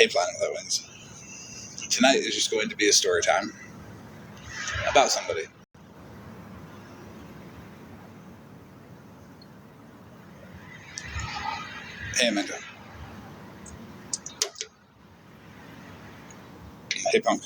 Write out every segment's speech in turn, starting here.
Hey, Flying Without Wings. Tonight is just going to be a story time about somebody. Hey, Amanda. Hey, Punk.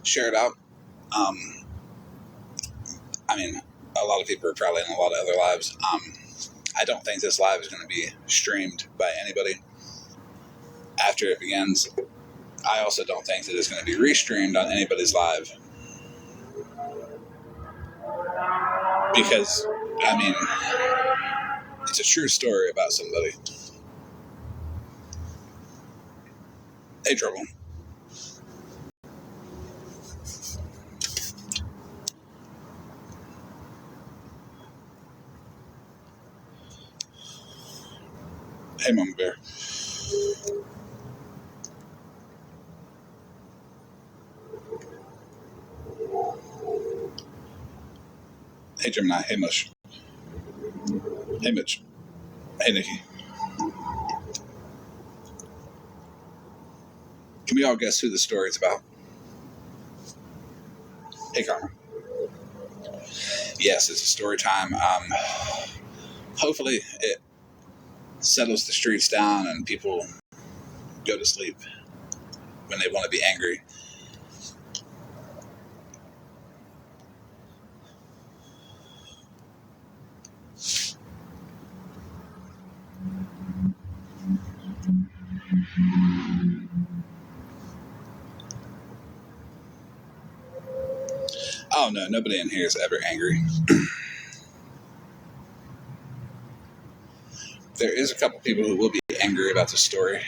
Share it out. A lot of people are probably in a lot of other lives. I don't think this live is going to be streamed by anybody after it begins. I also don't think that it's going to be restreamed on anybody's live. Because, it's a true story about somebody. Hey, Trouble. Hey, Mama Bear. Hey, Gemini. Hey, Mush. Hey, Mitch. Hey, Nikki. Can we all guess who the story is about? Hey, Karma. Yes, it's a story time. Hopefully it settles the streets down and people go to sleep when they want to be angry. Oh no, nobody in here is ever angry. There is a couple people who will be angry about the story.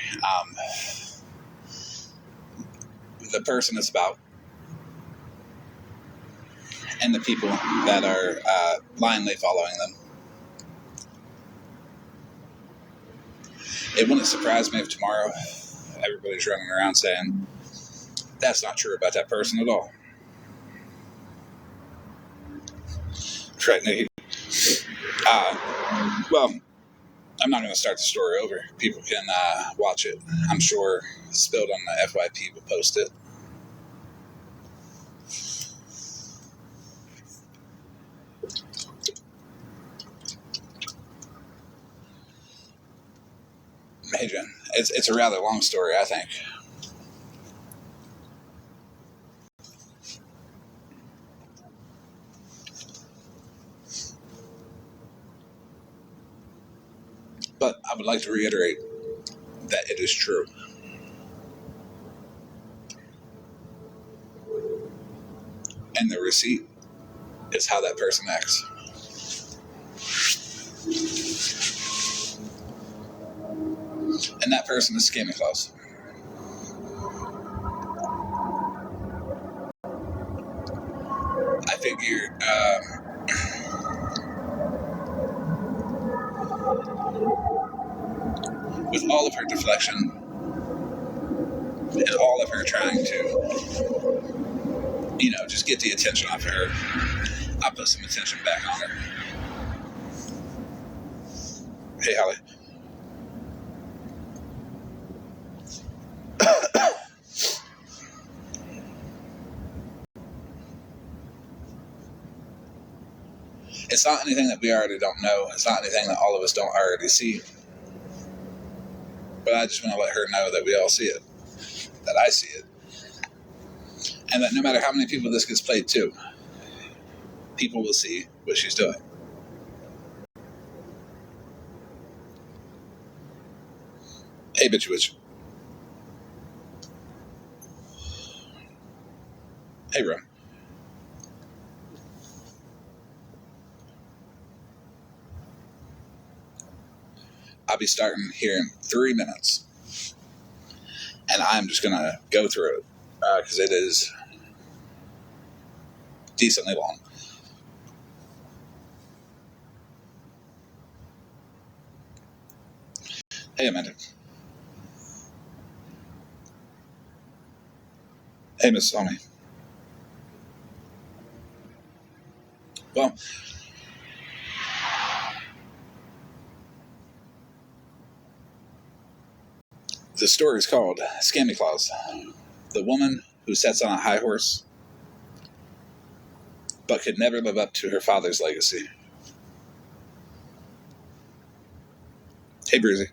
The person it's about and the people that are blindly following them. It wouldn't surprise me if tomorrow everybody's running around saying, that's not true about that person at all. Right, Nikki? Well, I'm not going to start the story over. People can watch it. I'm sure Spilled on the FYP will post it. Hey, Jen. It's a rather long story, I think. But I would like to reiterate that it is true. And the receipt is how that person acts. And that person is Skinny Claus. I figure with all of her deflection and all of her trying to, just get the attention off of her, I'll put some attention back on her. Hey, Holly. It's not anything that we already don't know. It's not anything that all of us don't already see. But I just want to let her know that we all see it. That I see it. And that no matter how many people this gets played to, people will see what she's doing. Hey, bitch witch. Hey, Ron. I'll be starting here in 3 minutes. And I'm just going to go through it because it is decently long. Hey, Amanda. Hey, Miss Somi. Well, the story is called Scammy Claus. The woman who sits on a high horse but could never live up to her father's legacy. Hey, Breezy.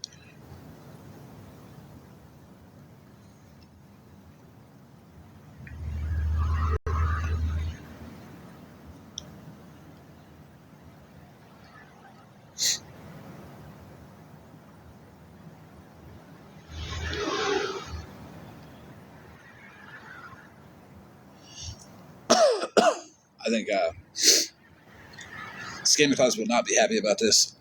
I think Scammy Claus will not be happy about this.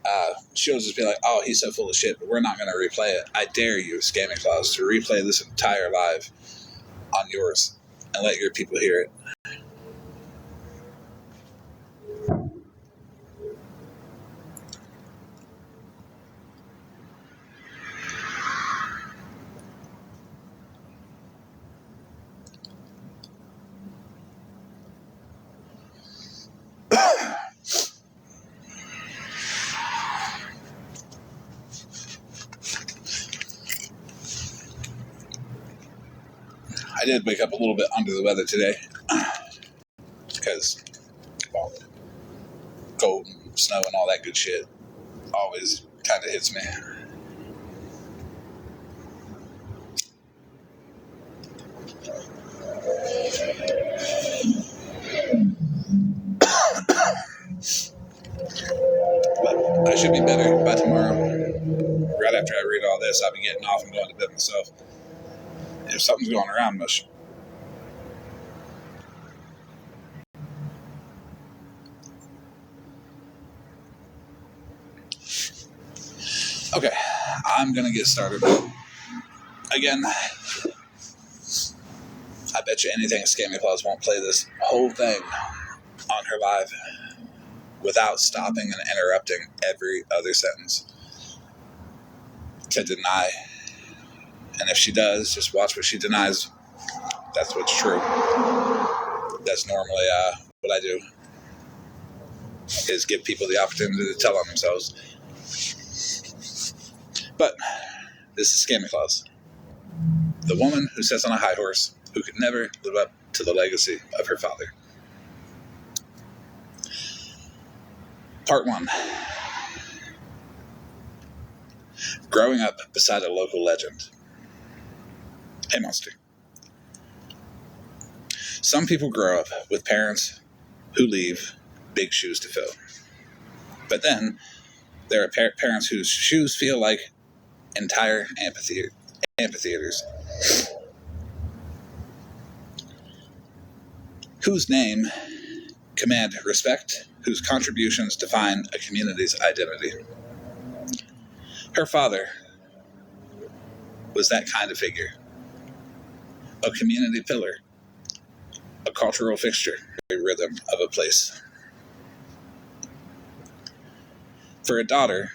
She'll just be like, oh, he's so full of shit, but we're not going to replay it. I dare you, Scammy Claus, to replay this entire live on yours and let your people hear it. I did wake up a little bit under the weather today because, well, cold and snow and all that good shit always kind of hits me. But I should be better by tomorrow. Right after I read all this, I'll be getting off and going to bed myself. If something's going around much. Okay, I'm going to get started. Again, I bet you anything Scammy Claus won't play this whole thing on her live without stopping and interrupting every other sentence to deny. And if she does, just watch what she denies. That's what's true. That's normally what I do, is give people the opportunity to tell on themselves. But this is Scammy Claus, the woman who sits on a high horse who could never live up to the legacy of her father. Part 1. Growing up beside a local legend. Hey, Monster. Some people grow up with parents who leave big shoes to fill. But then there are parents whose shoes feel like entire amphitheaters. Whose name command respect, whose contributions define a community's identity. Her father was that kind of figure. A community pillar, a cultural fixture, a rhythm of a place. For a daughter,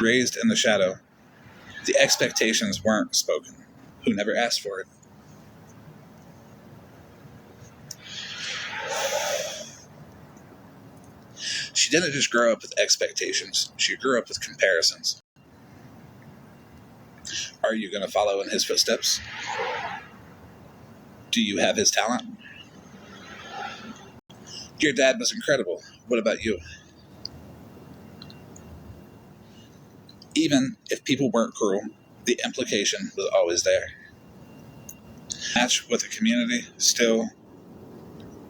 raised in the shadow, the expectations weren't spoken, who never asked for it. She didn't just grow up with expectations, she grew up with comparisons. Are you going to follow in his footsteps? Do you have his talent? Your dad was incredible. What about you? Even if people weren't cruel, the implication was always there. Match with the community still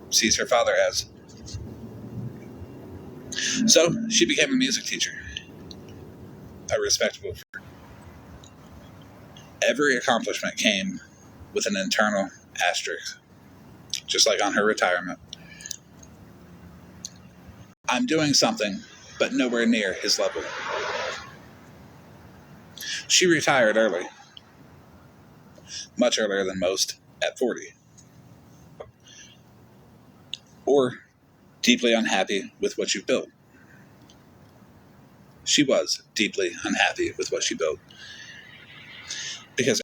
sees her father as. So she became a music teacher. A respectable. Every accomplishment came with an internal asterisk, just like on her retirement. I'm doing something, but nowhere near his level. She retired early, much earlier than most, at 40. Or deeply unhappy with what you built. She was deeply unhappy with what she built. Because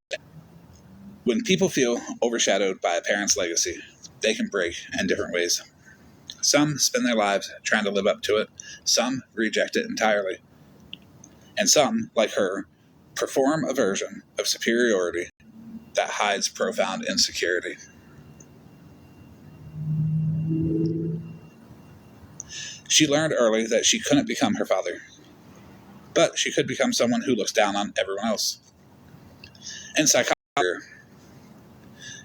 When people feel overshadowed by a parent's legacy, they can break in different ways. Some spend their lives trying to live up to it, some reject it entirely, and some, like her, perform a version of superiority that hides profound insecurity. She learned early that she couldn't become her father, but she could become someone who looks down on everyone else. In psychology,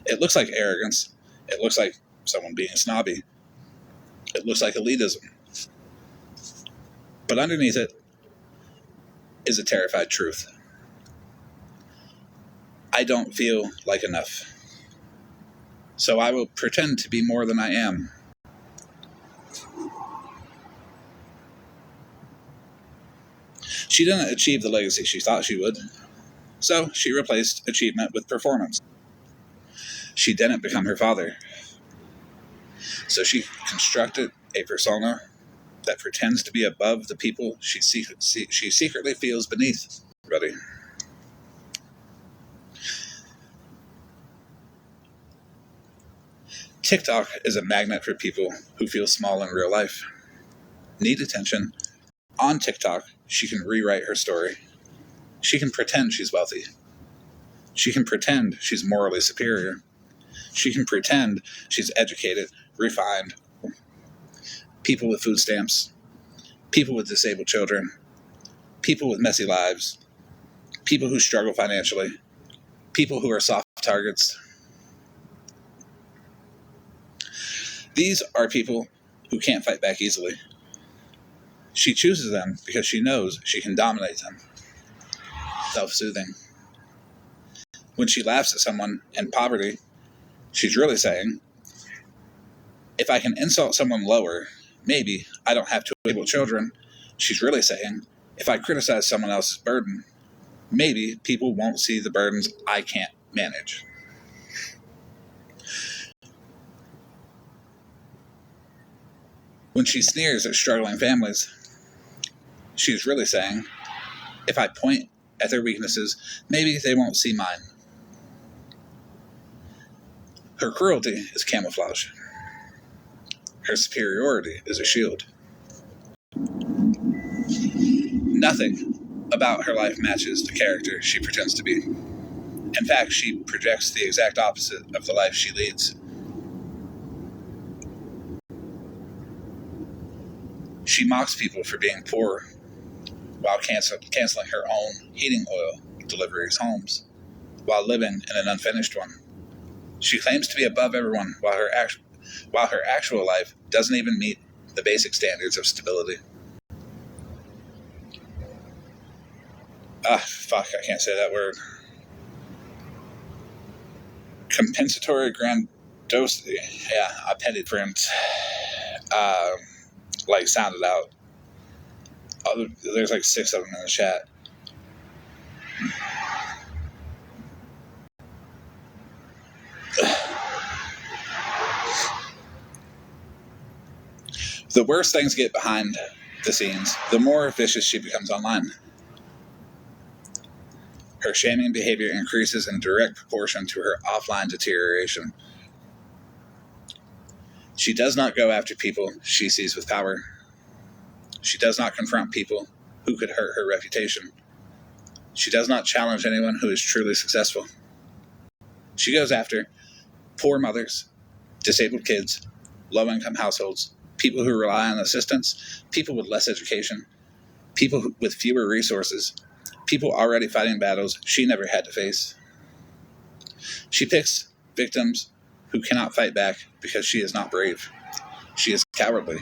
it looks like arrogance, it looks like someone being snobby, it looks like elitism. But underneath it is a terrified truth. I don't feel like enough, so I will pretend to be more than I am. She didn't achieve the legacy she thought she would, so she replaced achievement with performance. She didn't become her father, so she constructed a persona that pretends to be above the people she secretly feels beneath. Ready? TikTok is a magnet for people who feel small in real life, need attention. On TikTok, she can rewrite her story. She can pretend she's wealthy. She can pretend she's morally superior. She can pretend she's educated, refined. People with food stamps, people with disabled children, people with messy lives, people who struggle financially, people who are soft targets. These are people who can't fight back easily. She chooses them because she knows she can dominate them. Self-soothing. When she laughs at someone in poverty, she's really saying, if I can insult someone lower, maybe I don't have two able children. She's really saying, if I criticize someone else's burden, maybe people won't see the burdens I can't manage. When she sneers at struggling families, she's really saying, if I point at their weaknesses, maybe they won't see mine. Her cruelty is camouflage. Her superiority is a shield. Nothing about her life matches the character she pretends to be. In fact, she projects the exact opposite of the life she leads. She mocks people for being poor while canceling her own heating oil deliveries homes while living in an unfinished one. She claims to be above everyone while her actual life doesn't even meet the basic standards of stability. I can't say that word. Compensatory grandiosity. Yeah, I petty print. Sounded out. There's like 6 of them in the chat. The worse things get behind the scenes, the more vicious she becomes online. Her shaming behavior increases in direct proportion to her offline deterioration. She does not go after people she sees with power. She does not confront people who could hurt her reputation. She does not challenge anyone who is truly successful. She goes after poor mothers, disabled kids, low-income households, people who rely on assistance, people with less education, people with fewer resources, people already fighting battles she never had to face. She picks victims who cannot fight back because she is not brave. She is cowardly.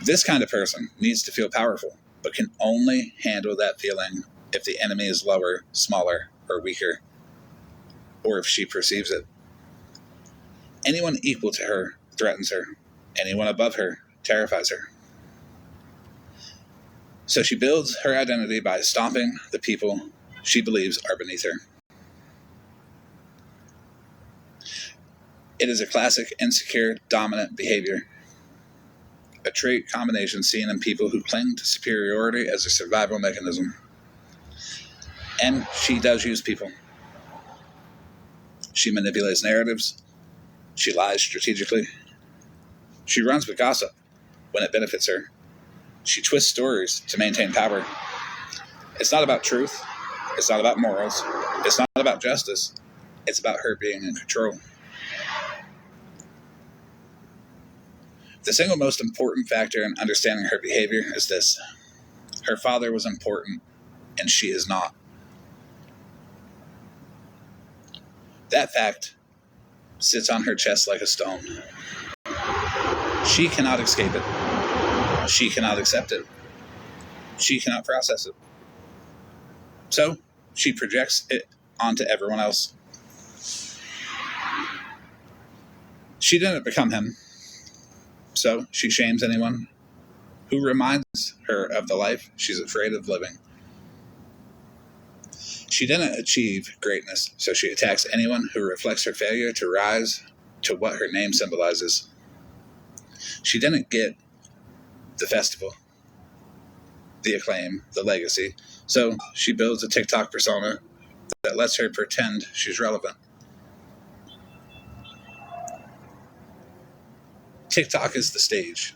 This kind of person needs to feel powerful, but can only handle that feeling if the enemy is lower, smaller, or weaker, or if she perceives it. Anyone equal to her threatens her. Anyone above her terrifies her. So she builds her identity by stomping the people she believes are beneath her. It is a classic insecure, dominant behavior. a trait combination seen in people who cling to superiority as a survival mechanism. And she does use people. She manipulates narratives. She lies strategically. She runs with gossip when it benefits her. She twists stories to maintain power. It's not about truth. It's not about morals. It's not about justice. It's about her being in control. The single most important factor in understanding her behavior is this: her father was important, and she is not. That fact sits on her chest like a stone. She cannot escape it. She cannot accept it. She cannot process it. So, she projects it onto everyone else. She didn't become him. So, she shames anyone who reminds her of the life she's afraid of living. She didn't achieve greatness, so she attacks anyone who reflects her failure to rise to what her name symbolizes. She didn't get the festival, the acclaim, the legacy, so she builds a TikTok persona that lets her pretend she's relevant. TikTok is the stage,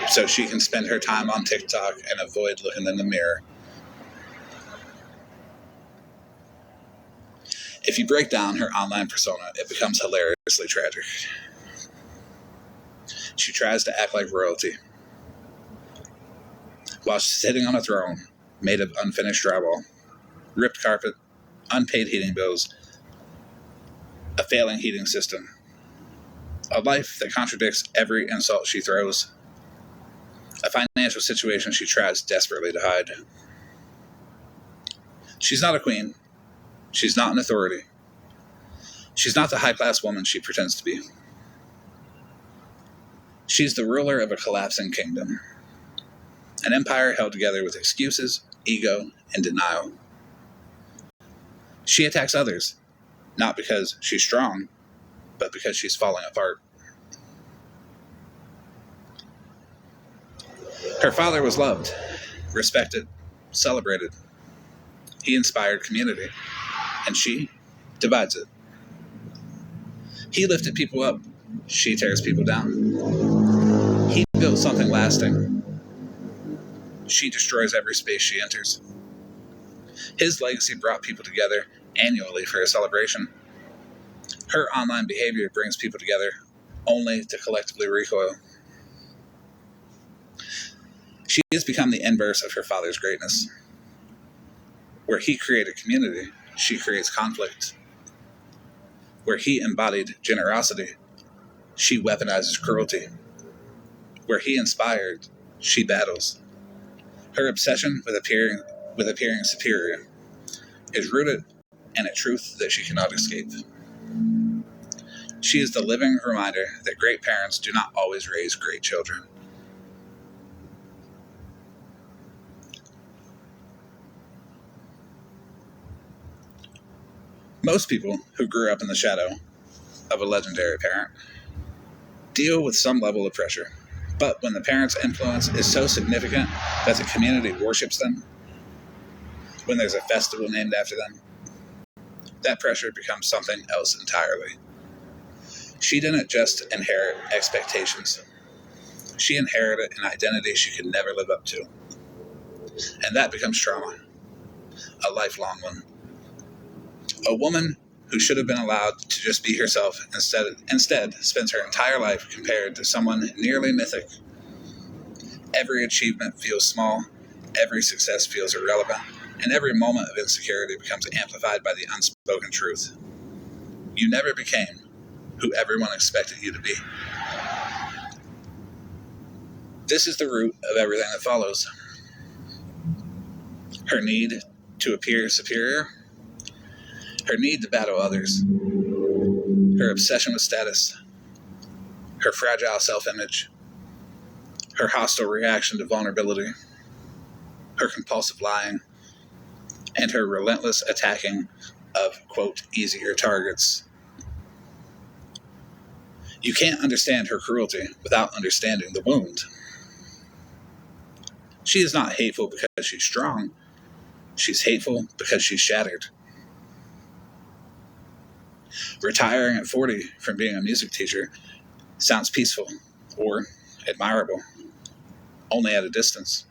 so she can spend her time on TikTok and avoid looking in the mirror. If you break down her online persona, it becomes hilariously tragic. She tries to act like royalty while sitting on a throne made of unfinished drywall, ripped carpet, unpaid heating bills, a failing heating system, a life that contradicts every insult she throws, a financial situation she tries desperately to hide. She's not a queen. She's not an authority. She's not the high-class woman she pretends to be. She's the ruler of a collapsing kingdom, an empire held together with excuses, ego, and denial. She attacks others, not because she's strong, but because she's falling apart. Her father was loved, respected, celebrated. He inspired community, and she divides it. He lifted people up. She tears people down. He built something lasting. She destroys every space she enters. His legacy brought people together annually for a celebration. Her online behavior brings people together only to collectively recoil. She has become the inverse of her father's greatness. Where he created community, she creates conflict. Where he embodied generosity, she weaponizes cruelty. Where he inspired, she battles. Her obsession with appearing superior is rooted in a truth that she cannot escape. She is the living reminder that great parents do not always raise great children. Most people who grew up in the shadow of a legendary parent deal with some level of pressure. But when the parent's influence is so significant that the community worships them, when there's a festival named after them, that pressure becomes something else entirely. She didn't just inherit expectations. She inherited an identity she could never live up to. And that becomes trauma, a lifelong one. A woman who should have been allowed to just be herself instead spends her entire life compared to someone nearly mythic. Every achievement feels small, every success feels irrelevant, and every moment of insecurity becomes amplified by the unspoken truth. You never became who everyone expected you to be. This is the root of everything that follows. Her need to appear superior, her need to battle others, her obsession with status, her fragile self-image, her hostile reaction to vulnerability, her compulsive lying, and her relentless attacking of, quote, easier targets. You can't understand her cruelty without understanding the wound. She is not hateful because she's strong. She's hateful because she's shattered. Retiring at 40 from being a music teacher sounds peaceful or admirable, only at a distance.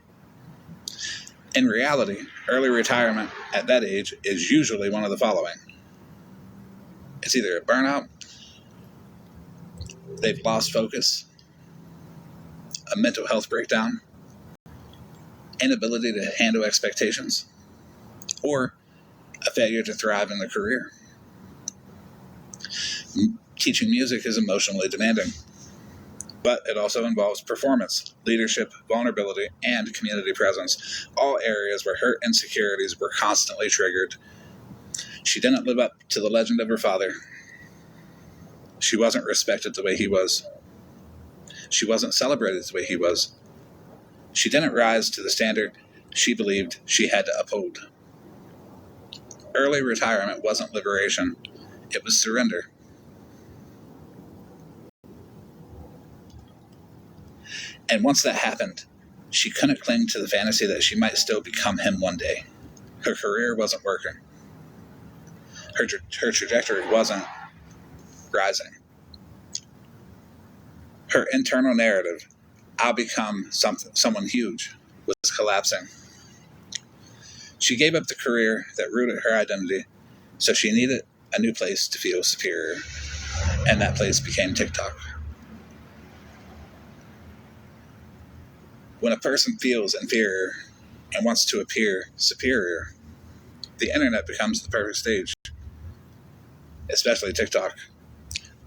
In reality, early retirement at that age is usually one of the following. It's either a burnout, they've lost focus, a mental health breakdown, inability to handle expectations, or a failure to thrive in their career. Teaching music is emotionally demanding, but it also involves performance, leadership, vulnerability, and community presence, all areas where her insecurities were constantly triggered. She didn't live up to the legend of her father. She wasn't respected the way he was. She wasn't celebrated the way he was. She didn't rise to the standard she believed she had to uphold. Early retirement wasn't liberation, it was surrender. And once that happened, she couldn't cling to the fantasy that she might still become him one day. Her career wasn't working. Her trajectory wasn't rising. Her internal narrative, I'll become someone huge, was collapsing. She gave up the career that rooted her identity, so she needed a new place to feel superior, and that place became TikTok. When a person feels inferior and wants to appear superior, the internet becomes the perfect stage, especially TikTok.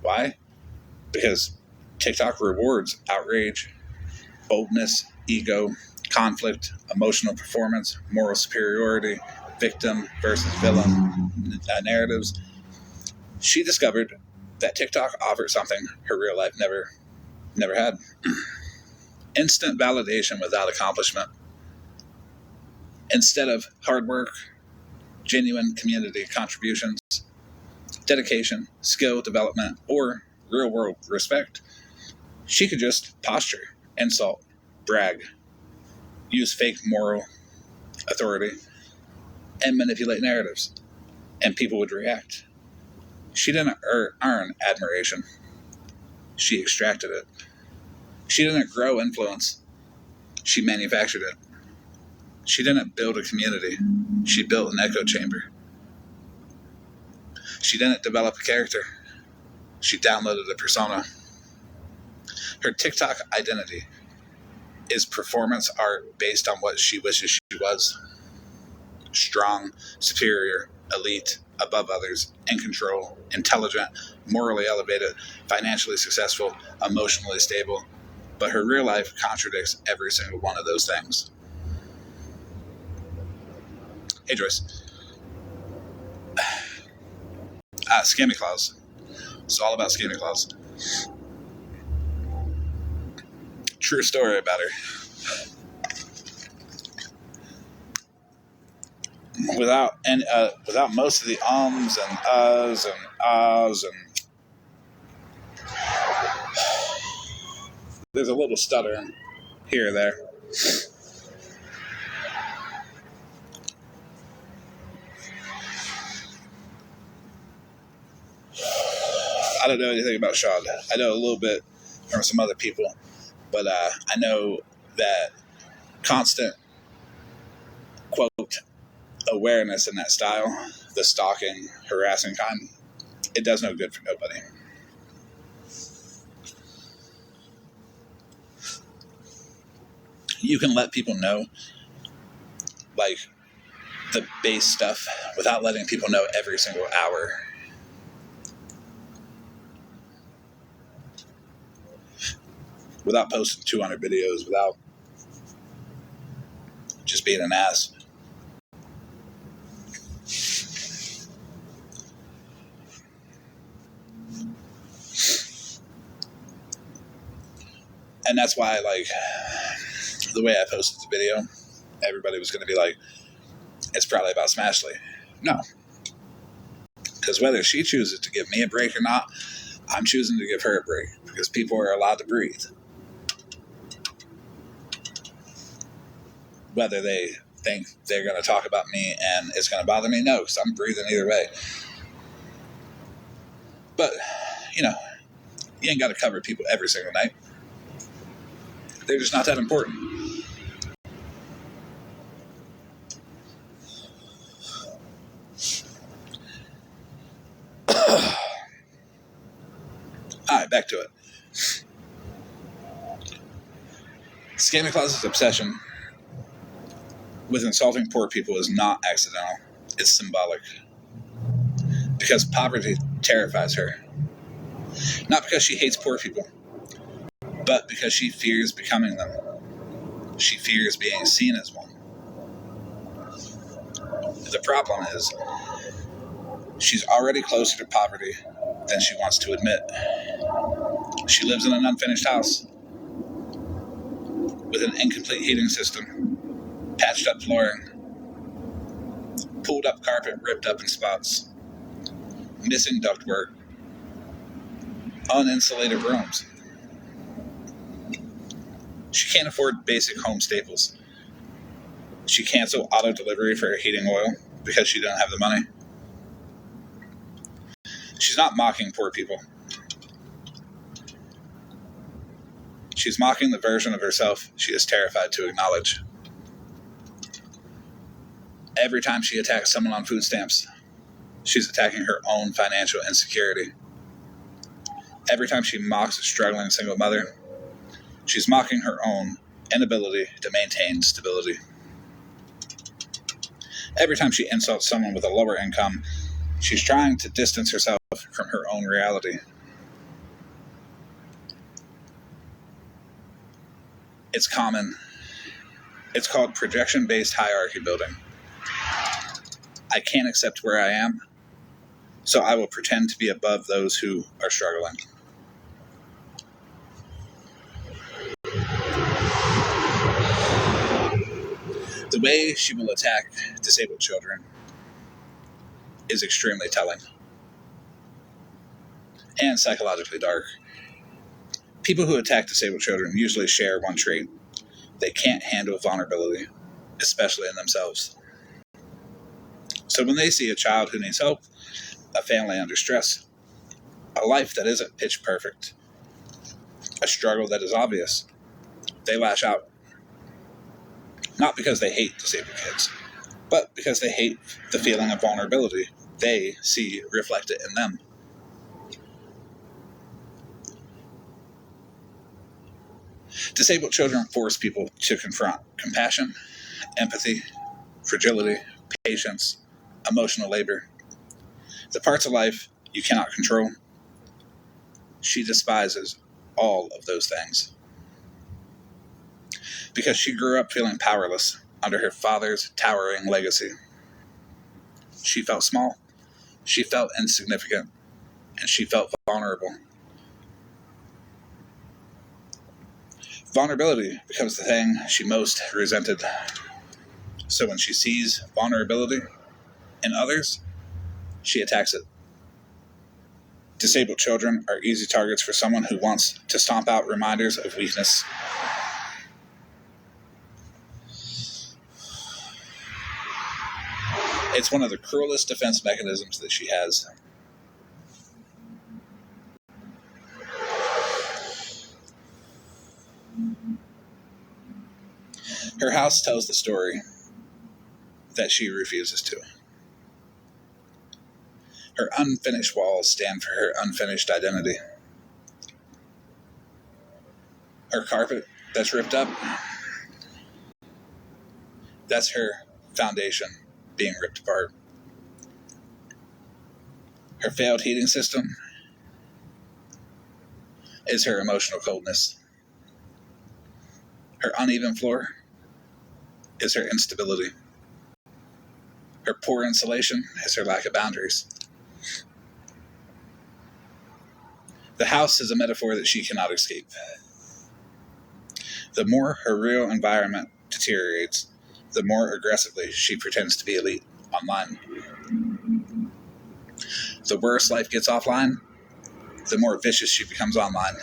Why? Because TikTok rewards outrage, boldness, ego, conflict, emotional performance, moral superiority, victim versus villain narratives. She discovered that TikTok offered something her real life never had. Instant validation without accomplishment. Instead of hard work, genuine community contributions, dedication, skill development, or real world respect, she could just posture, insult, brag, use fake moral authority, and manipulate narratives, and people would react. She didn't earn admiration, she extracted it. She didn't grow influence, she manufactured it. She didn't build a community, she built an echo chamber. She didn't develop a character, she downloaded a persona. Her TikTok identity is performance art based on what she wishes she was. Strong, superior, elite, above others, in control, intelligent, morally elevated, financially successful, emotionally stable. But her real life contradicts every single one of those things. Hey, Joyce. Scammy Claus. It's all about Scammy Claus. True story about her. Without most of the ums and uhs and ahs and there's a little stutter here or there. I don't know anything about Sean. I know a little bit from some other people, but I know that constant quote awareness in that style, the stalking, harassing kind, it does no good for nobody. You can let people know, like, the base stuff without letting people know every single hour. Without posting 200 videos, without just being an ass. And that's why, like, the way I posted the video, everybody was going to be like, it's probably about Smashley. No. Because whether she chooses to give me a break or not, I'm choosing to give her a break because people are allowed to breathe. Whether they think they're going to talk about me and it's going to bother me, no, because I'm breathing either way. But, you ain't got to cover people every single night. They're just not that important. Alright, back to it. Santa Claus's obsession with insulting poor people is not accidental. It's symbolic. Because poverty terrifies her. Not because she hates poor people, but because she fears becoming them. She fears being seen as one. The problem is, she's already closer to poverty than she wants to admit. She lives in an unfinished house with an incomplete heating system, patched up flooring, pulled up carpet ripped up in spots, missing ductwork, uninsulated rooms. She can't afford basic home staples. She canceled auto delivery for her heating oil because she didn't have the money. She's not mocking poor people. She's mocking the version of herself she is terrified to acknowledge. Every time she attacks someone on food stamps, she's attacking her own financial insecurity. Every time she mocks a struggling single mother, she's mocking her own inability to maintain stability. Every time she insults someone with a lower income, she's trying to distance herself from her own reality. It's common. It's called projection-based hierarchy building. I can't accept where I am, so I will pretend to be above those who are struggling. The way she will attack disabled children is extremely telling and psychologically dark. People who attack disabled children usually share one trait. They can't handle vulnerability, especially in themselves. So when they see a child who needs help, a family under stress, a life that isn't pitch perfect, a struggle that is obvious, they lash out. Not because they hate disabled kids, but because they hate the feeling of vulnerability they see reflected in them. Disabled children force people to confront compassion, empathy, fragility, patience, emotional labor, the parts of life you cannot control. She despises all of those things. Because she grew up feeling powerless under her father's towering legacy. She felt small, she felt insignificant, and she felt vulnerable. Vulnerability becomes the thing she most resented. So when she sees vulnerability in others, she attacks it. Disabled children are easy targets for someone who wants to stomp out reminders of weakness. It's one of the cruelest defense mechanisms that she has. Her house tells the story that she refuses to. Her unfinished walls stand for her unfinished identity. Her carpet that's ripped up, that's her foundation being ripped apart. Her failed heating system is her emotional coldness. Her uneven floor is her instability. Her poor insulation is her lack of boundaries. The house is a metaphor that she cannot escape. The more her real environment deteriorates, the more aggressively she pretends to be elite online. The worse life gets offline, the more vicious she becomes online.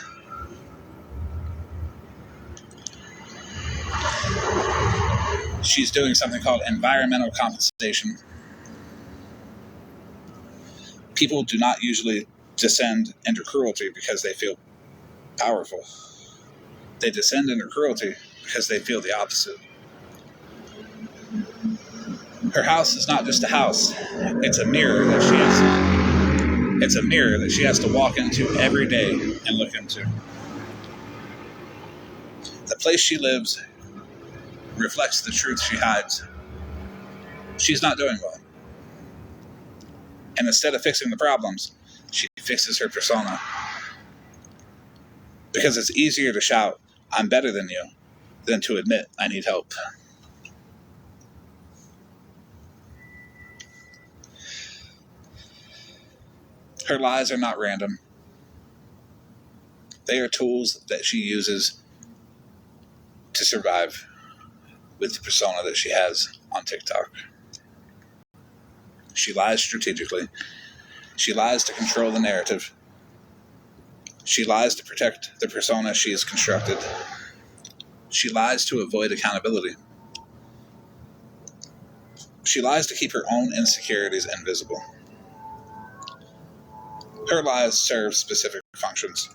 She's doing something called environmental compensation. People do not usually descend into cruelty because they feel powerful. They descend into cruelty because they feel the opposite. Her house is not just a house. It's a mirror that she has. It's a mirror that she has to walk into every day and look into. The place she lives reflects the truth she hides. She's not doing well. And instead of fixing the problems, she fixes her persona. Because it's easier to shout, "I'm better than you," than to admit, "I need help." Her lies are not random. They are tools that she uses to survive with the persona that she has on TikTok. She lies strategically. She lies to control the narrative. She lies to protect the persona she has constructed. She lies to avoid accountability. She lies to keep her own insecurities invisible. Her lies serve specific functions.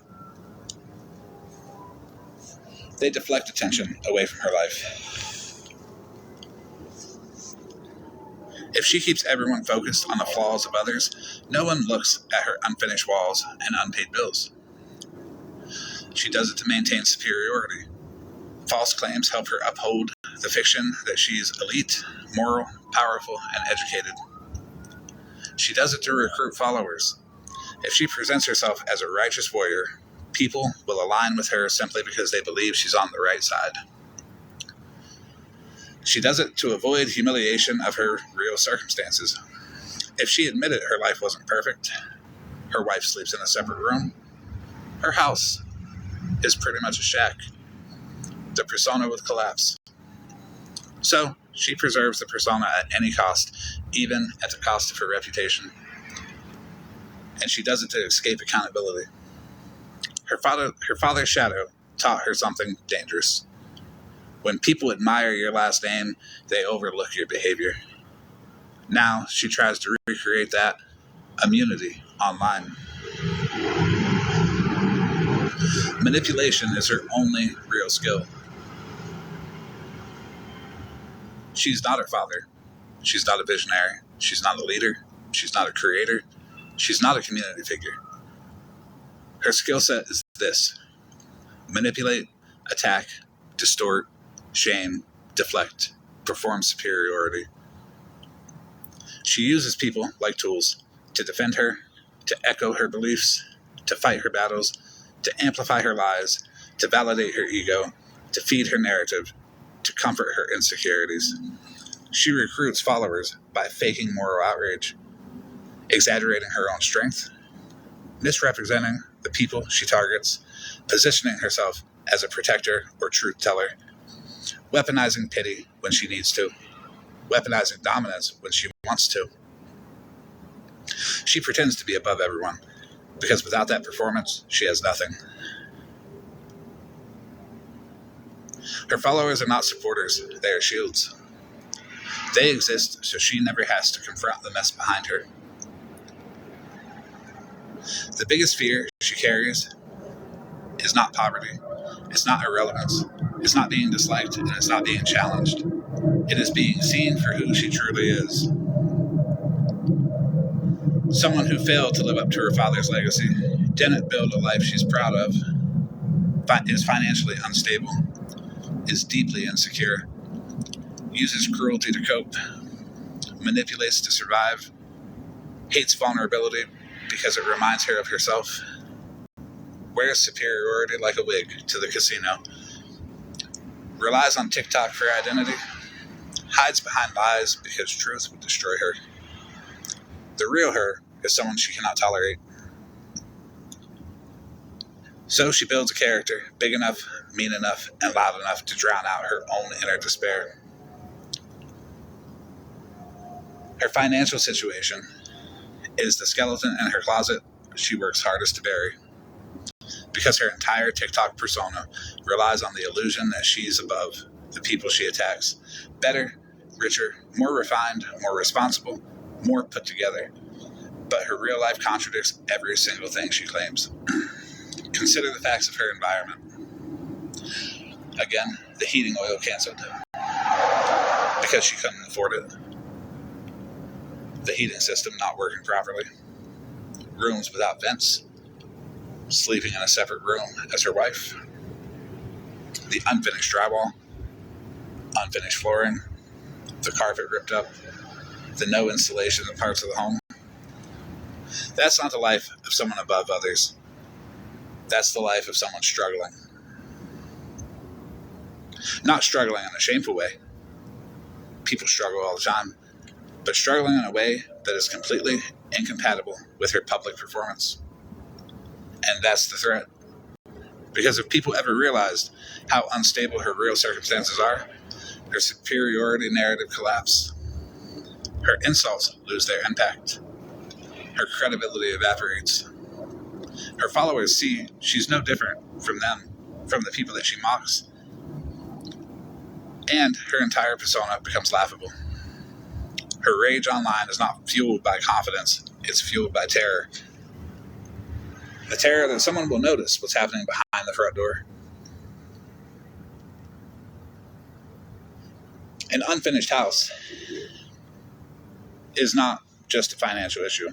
They deflect attention away from her life. If she keeps everyone focused on the flaws of others, no one looks at her unfinished walls and unpaid bills. She does it to maintain superiority. False claims help her uphold the fiction that she's elite, moral, powerful, and educated. She does it to recruit followers. If she presents herself as a righteous warrior, people will align with her simply because they believe she's on the right side. She does it to avoid humiliation of her real circumstances. If she admitted her life wasn't perfect, her wife sleeps in a separate room, her house is pretty much a shack, the persona would collapse. So, she preserves the persona at any cost, even at the cost of her reputation. And she does it to escape accountability. Her father's shadow taught her something dangerous. When people admire your last name, they overlook your behavior. Now she tries to recreate that immunity online. Manipulation is her only real skill. She's not her father. She's not a visionary. She's not a leader. She's not a creator. She's not a community figure. Her skill set is this: manipulate, attack, distort, shame, deflect, perform superiority. She uses people like tools to defend her, to echo her beliefs, to fight her battles, to amplify her lies, to validate her ego, to feed her narrative, to comfort her insecurities. She recruits followers by faking moral outrage, exaggerating her own strength, misrepresenting the people she targets, positioning herself as a protector or truth teller, weaponizing pity when she needs to, weaponizing dominance when she wants to. She pretends to be above everyone, because without that performance, she has nothing. Her followers are not supporters, they are shields. They exist so she never has to confront the mess behind her. The biggest fear she carries is not poverty, it's not irrelevance, it's not being disliked, and it's not being challenged. It is being seen for who she truly is. Someone who failed to live up to her father's legacy, didn't build a life she's proud of, is financially unstable, is deeply insecure, uses cruelty to cope, manipulates to survive, hates vulnerability because it reminds her of herself, wears superiority like a wig to the casino, relies on TikTok for identity, hides behind lies because truth would destroy her. The real her is someone she cannot tolerate. So she builds a character big enough, mean enough, and loud enough to drown out her own inner despair. Her financial situation is the skeleton in her closet she works hardest to bury, because her entire TikTok persona relies on the illusion that she's above the people she attacks. Better, richer, more refined, more responsible, more put together. But her real life contradicts every single thing she claims. Consider the facts of her environment. Again, the heating oil canceled because she couldn't afford it. The heating system not working properly. Rooms without vents. Sleeping in a separate room as her wife. The unfinished drywall. Unfinished flooring. The carpet ripped up. The no insulation in parts of the home. That's not the life of someone above others. That's the life of someone struggling. Not struggling in a shameful way. People struggle all the time, but struggling in a way that is completely incompatible with her public performance. And that's the threat. Because if people ever realized how unstable her real circumstances are, her superiority narrative collapse. Her insults lose their impact. Her credibility evaporates. Her followers see she's no different from them, from the people that she mocks. And her entire persona becomes laughable. Her rage online is not fueled by confidence, it's fueled by terror. The terror that someone will notice what's happening behind the front door. An unfinished house is not just a financial issue,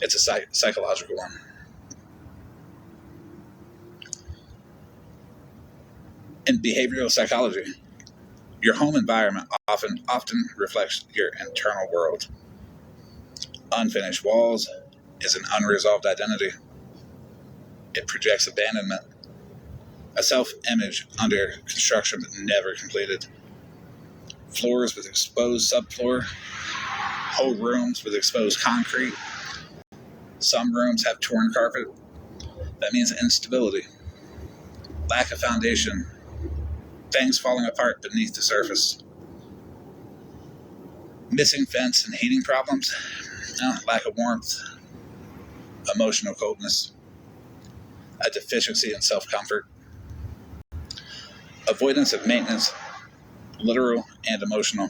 it's a psychological one. In behavioral psychology, your home environment often reflects your internal world. Unfinished walls is an unresolved identity. It projects abandonment, a self-image under construction but never completed. Floors with exposed subfloor, whole rooms with exposed concrete. Some rooms have torn carpet. That means instability, lack of foundation, things falling apart beneath the surface. Missing vents and heating problems, lack of warmth, emotional coldness, a deficiency in self-comfort, avoidance of maintenance, literal and emotional.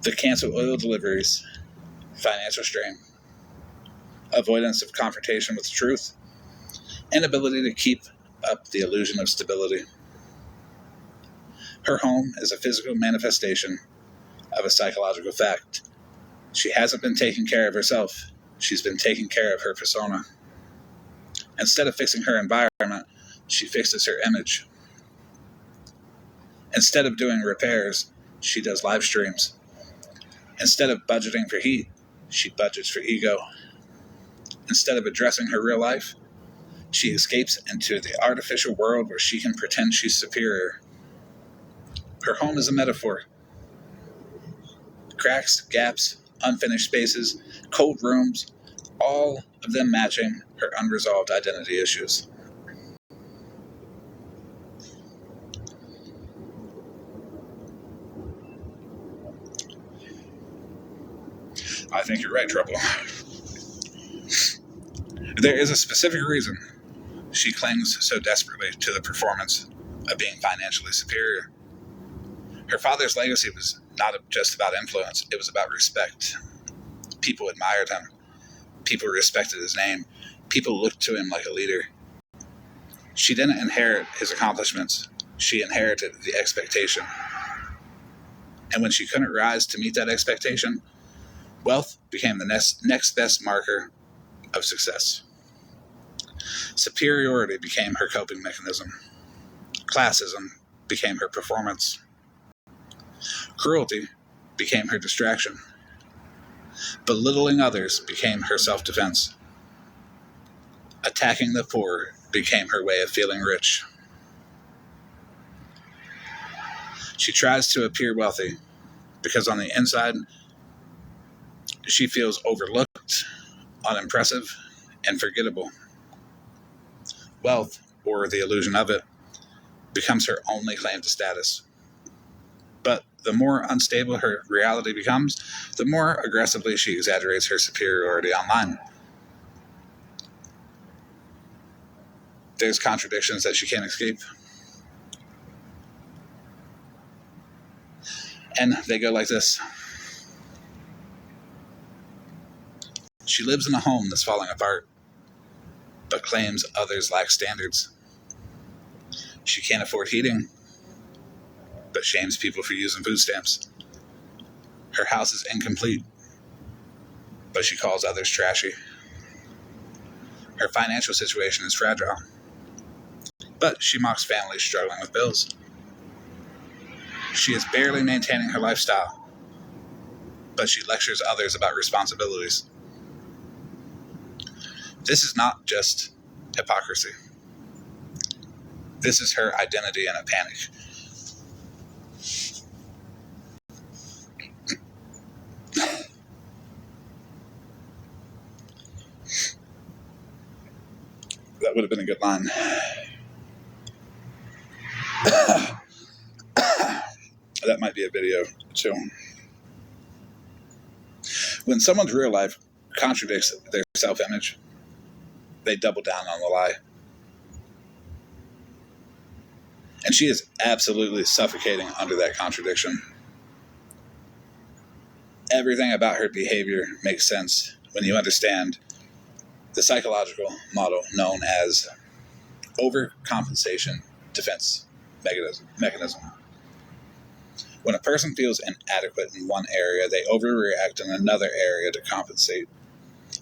The canceled oil deliveries, financial strain, avoidance of confrontation with truth, inability to keep up the illusion of stability. Her home is a physical manifestation of a psychological fact. She hasn't been taking care of herself. She's been taking care of her persona. Instead of fixing her environment, she fixes her image. Instead of doing repairs, she does live streams. Instead of budgeting for heat, she budgets for ego. Instead of addressing her real life, she escapes into the artificial world where she can pretend she's superior. Her home is a metaphor. Cracks, gaps, unfinished spaces, cold rooms, all of them matching her unresolved identity issues. I think you're right, Trouble. There is a specific reason she clings so desperately to the performance of being financially superior. Her father's legacy was not just about influence, it was about respect. People admired him. People respected his name. People looked to him like a leader. She didn't inherit his accomplishments. She inherited the expectation. And when she couldn't rise to meet that expectation, wealth became the next best marker of success. Superiority became her coping mechanism. Classism became her performance. Cruelty became her distraction. Belittling others became her self-defense. Attacking the poor became her way of feeling rich. She tries to appear wealthy because on the inside, she feels overlooked, unimpressive, and forgettable. Wealth, or the illusion of it, becomes her only claim to status. But the more unstable her reality becomes, the more aggressively she exaggerates her superiority online. There's contradictions that she can't escape. And they go like this. She lives in a home that's falling apart, but claims others lack standards. She can't afford heating, but shames people for using food stamps. Her house is incomplete, but she calls others trashy. Her financial situation is fragile, but she mocks families struggling with bills. She is barely maintaining her lifestyle, but she lectures others about responsibilities. This is not just hypocrisy. This is her identity in a panic. That would have been a good line. That might be a video, too. When someone's real life contradicts their self-image, they double down on the lie. And she is absolutely suffocating under that contradiction. Everything about her behavior makes sense when you understand the psychological model known as overcompensation defense mechanism. When a person feels inadequate in one area, they overreact in another area to compensate.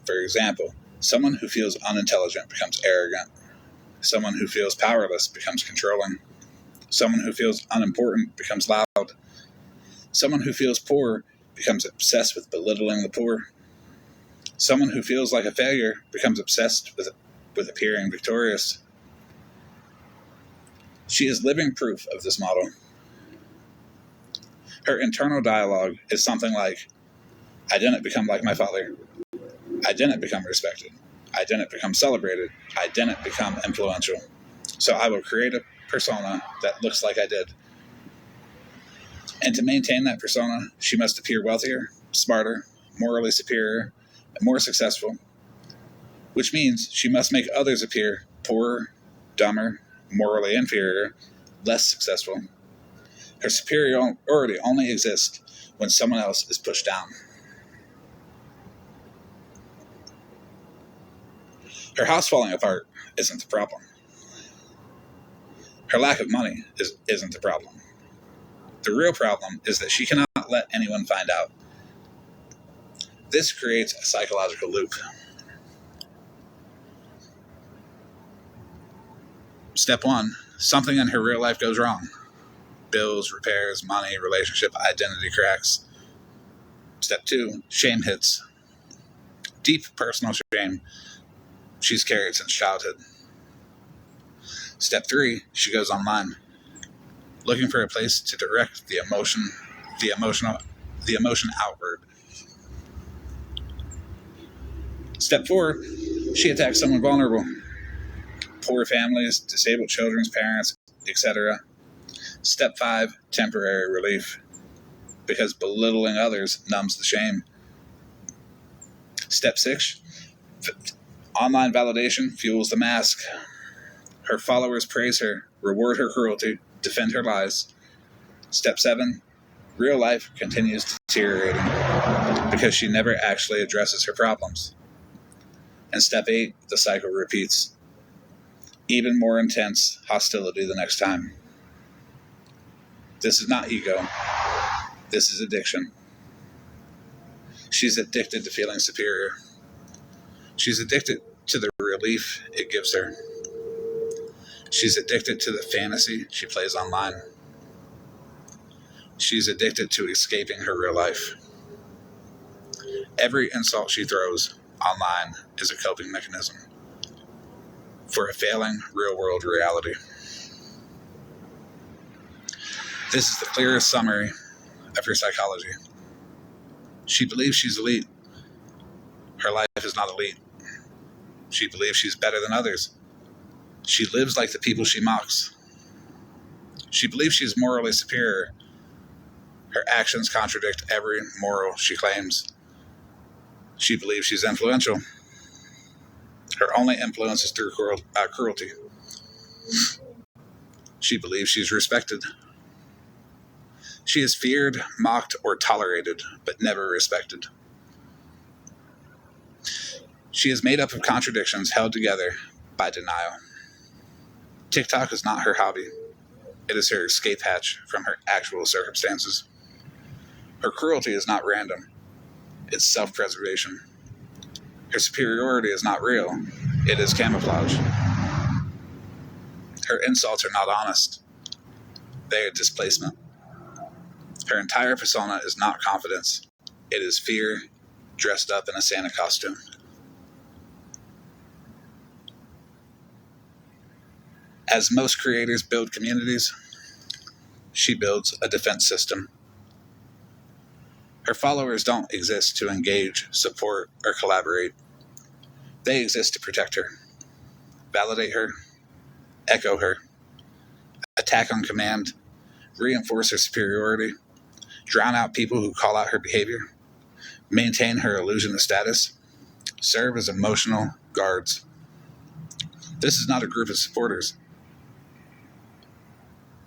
For example, someone who feels unintelligent becomes arrogant. Someone who feels powerless becomes controlling. Someone who feels unimportant becomes loud. Someone who feels poor becomes obsessed with belittling the poor. Someone who feels like a failure becomes obsessed with appearing victorious. She is living proof of this model. Her internal dialogue is something like, I didn't become like my father. I didn't become respected. I didn't become celebrated. I didn't become influential. So I will create a persona that looks like I did. And to maintain that persona, she must appear wealthier, smarter, morally superior, and more successful, which means she must make others appear poorer, dumber, morally inferior, less successful. Her superiority only exists when someone else is pushed down. Her house falling apart isn't the problem. Her lack of money isn't the problem. The real problem is that she cannot let anyone find out. This creates a psychological loop. Step 1, something in her real life goes wrong. Bills, repairs, money, relationship, identity cracks. Step 2, shame hits. Deep personal shame she's carried since childhood. Step 3, she goes online, looking for a place to direct the emotion outward. Step 4, she attacks someone vulnerable. Poor families, disabled children's parents, etc. Step 5, temporary relief, because belittling others numbs the shame. Step 6, online validation fuels the mask. Her followers praise her, reward her cruelty, defend her lies. Step 7, real life continues deteriorating because she never actually addresses her problems. And step 8, the cycle repeats. Even more intense hostility the next time. This is not ego. This is addiction. She's addicted to feeling superior. She's addicted to the relief it gives her. She's addicted to the fantasy she plays online. She's addicted to escaping her real life. Every insult she throws online is a coping mechanism for a failing real-world reality. This is the clearest summary of her psychology. She believes she's elite. Her life is not elite. She believes she's better than others. She lives like the people she mocks. She believes she's morally superior, Her actions contradict every moral she claims. She believes she's influential. Her only influence is through cruelty. She believes she's respected. She is feared, mocked, or tolerated, but never respected. She is made up of contradictions held together by denial. TikTok is not her hobby. It is her escape hatch from her actual circumstances. Her cruelty is not random. It's self-preservation. Her superiority is not real. It is camouflage. Her insults are not honest. They are displacement. Her entire persona is not confidence. It is fear dressed up in a Santa costume. As most creators build communities, she builds a defense system. Her followers don't exist to engage, support, or collaborate. They exist to protect her, validate her, echo her, attack on command, reinforce her superiority, drown out people who call out her behavior, maintain her illusion of status, serve as emotional guards. This is not a group of supporters.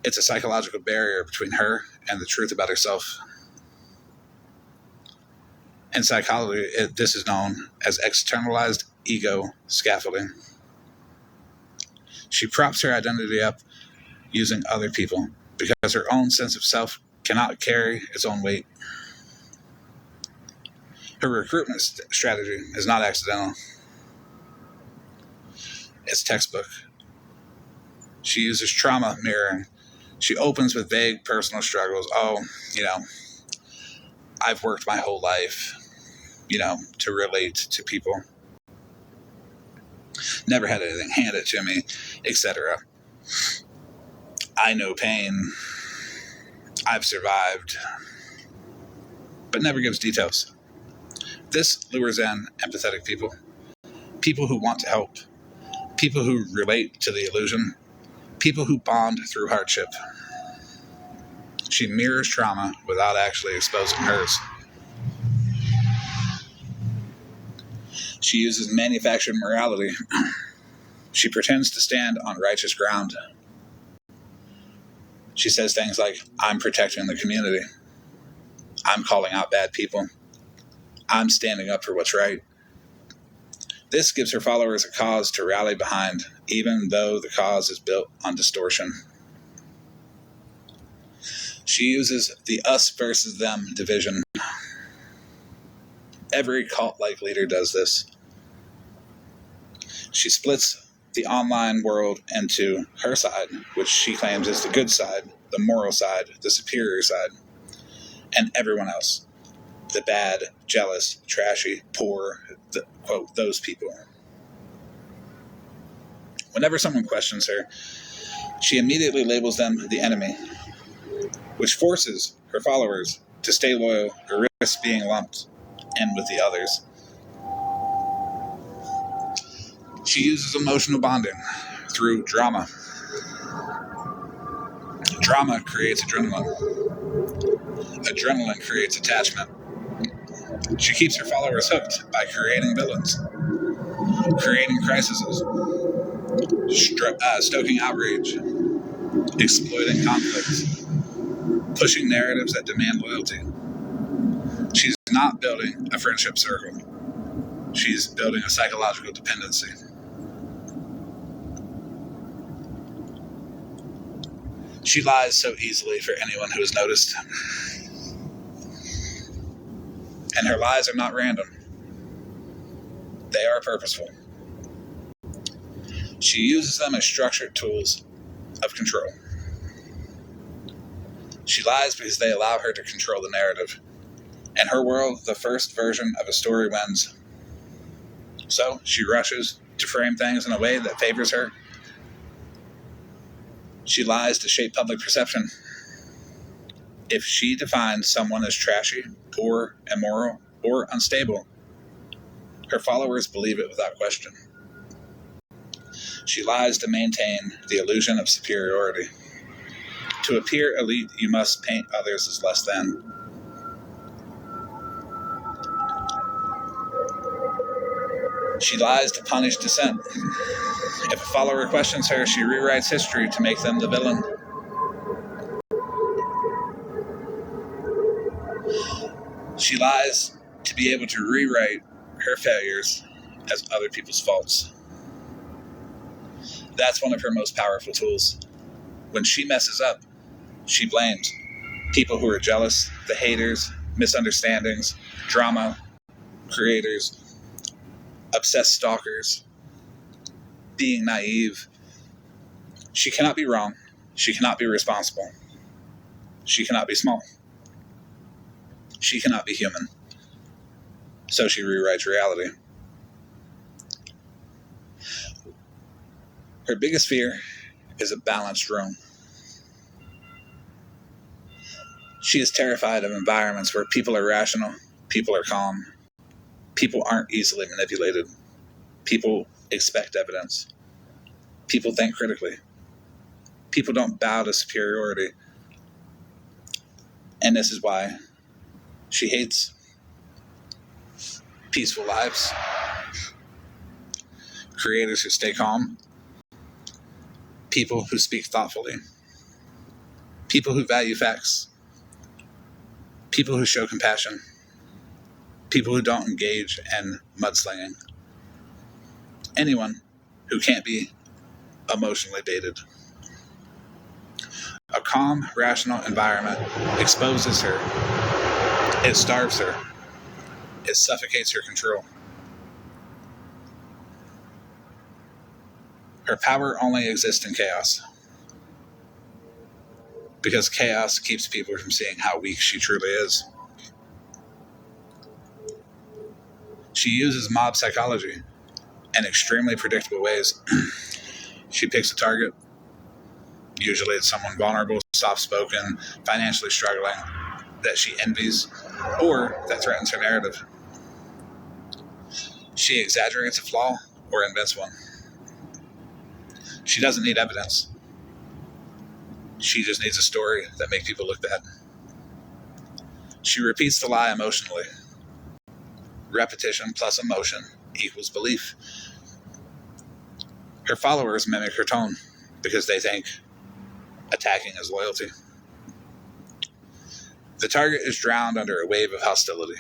It's a psychological barrier between her and the truth about herself. In psychology, this is known as externalized ego scaffolding. She props her identity up using other people because her own sense of self cannot carry its own weight. Her recruitment strategy is not accidental. It's textbook. She uses trauma mirroring. She opens with vague personal struggles. Oh, I've worked my whole life, to relate to people. Never had anything handed to me, etc. I know pain. I've survived. But never gives details. This lures in empathetic people. People who want to help. People who relate to the illusion. People who bond through hardship. She mirrors trauma without actually exposing hers. She uses manufactured morality. She pretends to stand on righteous ground. She says things like, I'm protecting the community. I'm calling out bad people. I'm standing up for what's right. This gives her followers a cause to rally behind, even though the cause is built on distortion. She uses the us versus them division. Every cult-like leader does this. She splits the online world into her side, which she claims is the good side, the moral side, the superior side, and everyone else, the bad, jealous, trashy, poor, quote, those people. Whenever someone questions her, she immediately labels them the enemy, which forces her followers to stay loyal or risk being lumped in with the others. She uses emotional bonding through drama. Drama creates adrenaline. Adrenaline creates attachment. She keeps her followers hooked by creating villains, creating crises, stoking outrage, exploiting conflicts, pushing narratives that demand loyalty. She's not building a friendship circle. She's building a psychological dependency. She lies so easily for anyone who has noticed. And her lies are not random. They are purposeful. She uses them as structured tools of control. She lies because they allow her to control the narrative. In her world, the first version of a story wins. So she rushes to frame things in a way that favors her. She lies to shape public perception. If she defines someone as trashy, poor, immoral, or unstable, her followers believe it without question. She lies to maintain the illusion of superiority. To appear elite, you must paint others as less than. She lies to punish dissent. If a follower questions her, she rewrites history to make them the villain. She lies to be able to rewrite her failures as other people's faults. That's one of her most powerful tools. When she messes up, she blames people who are jealous, the haters, misunderstandings, drama creators, obsessed stalkers, being naive. She cannot be wrong. She cannot be responsible. She cannot be small. She cannot be human. So she rewrites reality. Her biggest fear is a balanced room. She is terrified of environments where people are rational, people are calm, people aren't easily manipulated, people expect evidence, people think critically, people don't bow to superiority. And this is why she hates peaceful lives, creators who stay calm, people who speak thoughtfully, people who value facts, people who show compassion, people who don't engage in mudslinging, anyone who can't be emotionally baited. A calm, rational environment exposes her. It starves her. It suffocates her control. Her power only exists in chaos, because chaos keeps people from seeing how weak she truly is. She uses mob psychology in extremely predictable ways. She picks a target. Usually it's someone vulnerable, soft-spoken, financially struggling, that she envies, or that threatens her narrative. She exaggerates a flaw or invents one. She doesn't need evidence. She just needs a story that makes people look bad. She repeats the lie emotionally. Repetition plus emotion equals belief. Her followers mimic her tone because they think attacking is loyalty. The target is drowned under a wave of hostility.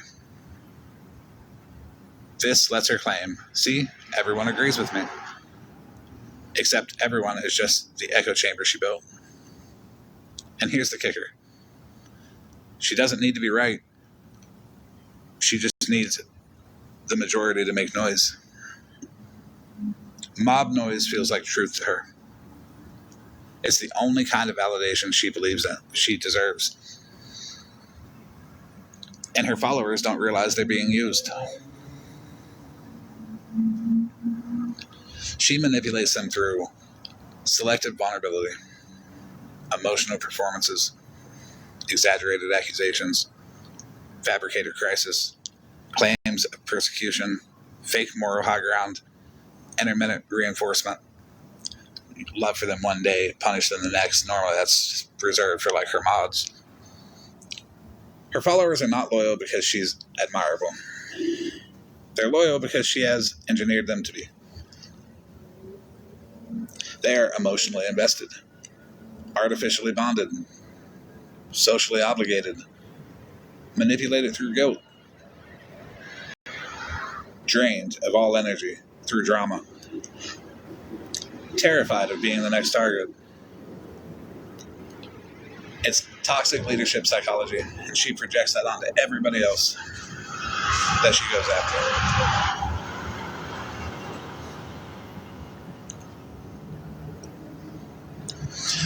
This lets her claim, see, everyone agrees with me. Except everyone is just the echo chamber she built. And here's the kicker. She doesn't need to be right. She just needs the majority to make noise. Mob noise feels like truth to her. It's the only kind of validation she believes that she deserves. And her followers don't realize they're being used. She manipulates them through selective vulnerability, emotional performances, exaggerated accusations, fabricated crisis, claims of persecution, fake moral high ground, intermittent reinforcement, love for them one day, punish them the next. Normally that's reserved for like her mods. Her followers are not loyal because she's admirable. They're loyal because she has engineered them to be. They are emotionally invested, artificially bonded, socially obligated, manipulated through guilt, drained of all energy through drama, terrified of being the next target. It's toxic leadership psychology, and she projects that onto everybody else that she goes after.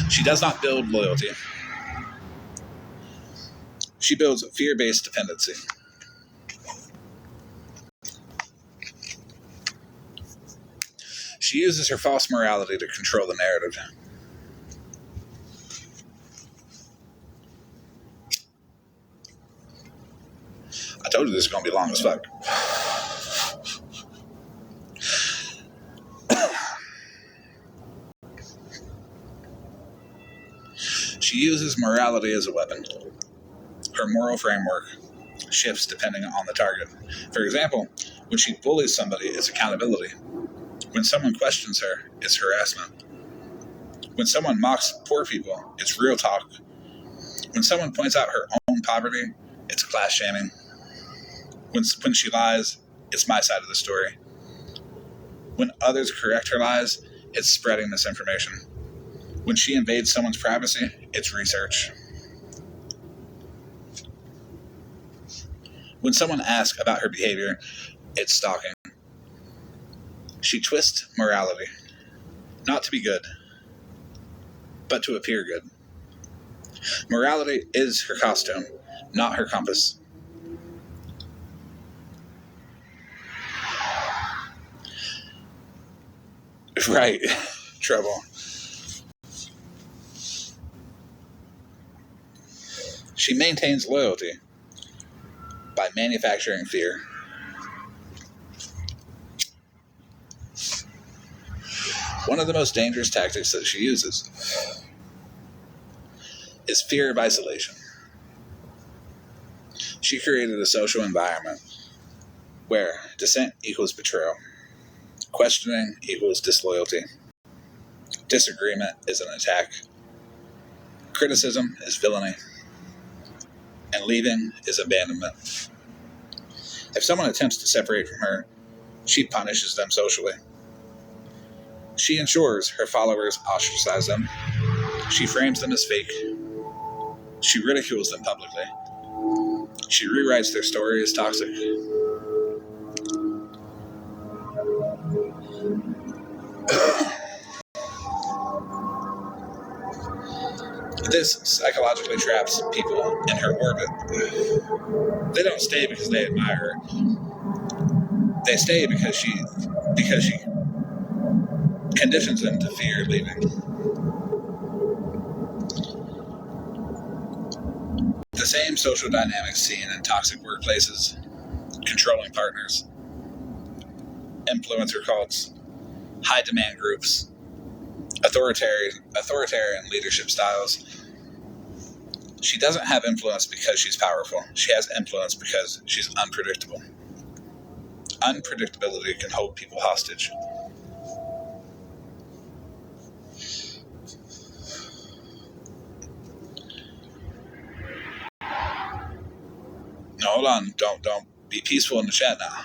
She does not build loyalty. She builds fear-based dependency. She uses her false morality to control the narrative. I told you this is going to be long as fuck. She uses morality as a weapon. Her moral framework shifts depending on the target. For example, when she bullies somebody, it's accountability. When someone questions her, it's harassment. When someone mocks poor people, it's real talk. When someone points out her own poverty, it's class shaming. When she lies, it's my side of the story. When others correct her lies, it's spreading misinformation. When she invades someone's privacy, it's research. When someone asks about her behavior, it's stalking. She twists morality, not to be good, but to appear good. Morality is her costume, not her compass. Right, trouble. She maintains loyalty by manufacturing fear. One of the most dangerous tactics that she uses is fear of isolation. She created a social environment where dissent equals betrayal, questioning equals disloyalty, disagreement is an attack, criticism is villainy, and leaving is abandonment. If someone attempts to separate from her, she punishes them socially. She ensures her followers ostracize them. She frames them as fake. She ridicules them publicly. She rewrites their story as toxic. This psychologically traps people in her orbit. They don't stay because they admire her. They stay because she conditions them to fear leaving. The same social dynamics seen in toxic workplaces, controlling partners, influencer cults, high demand groups, authoritarian leadership styles. She doesn't have influence because she's powerful. She has influence because she's unpredictable. Unpredictability can hold people hostage. No, hold on. Don't be peaceful in the chat now.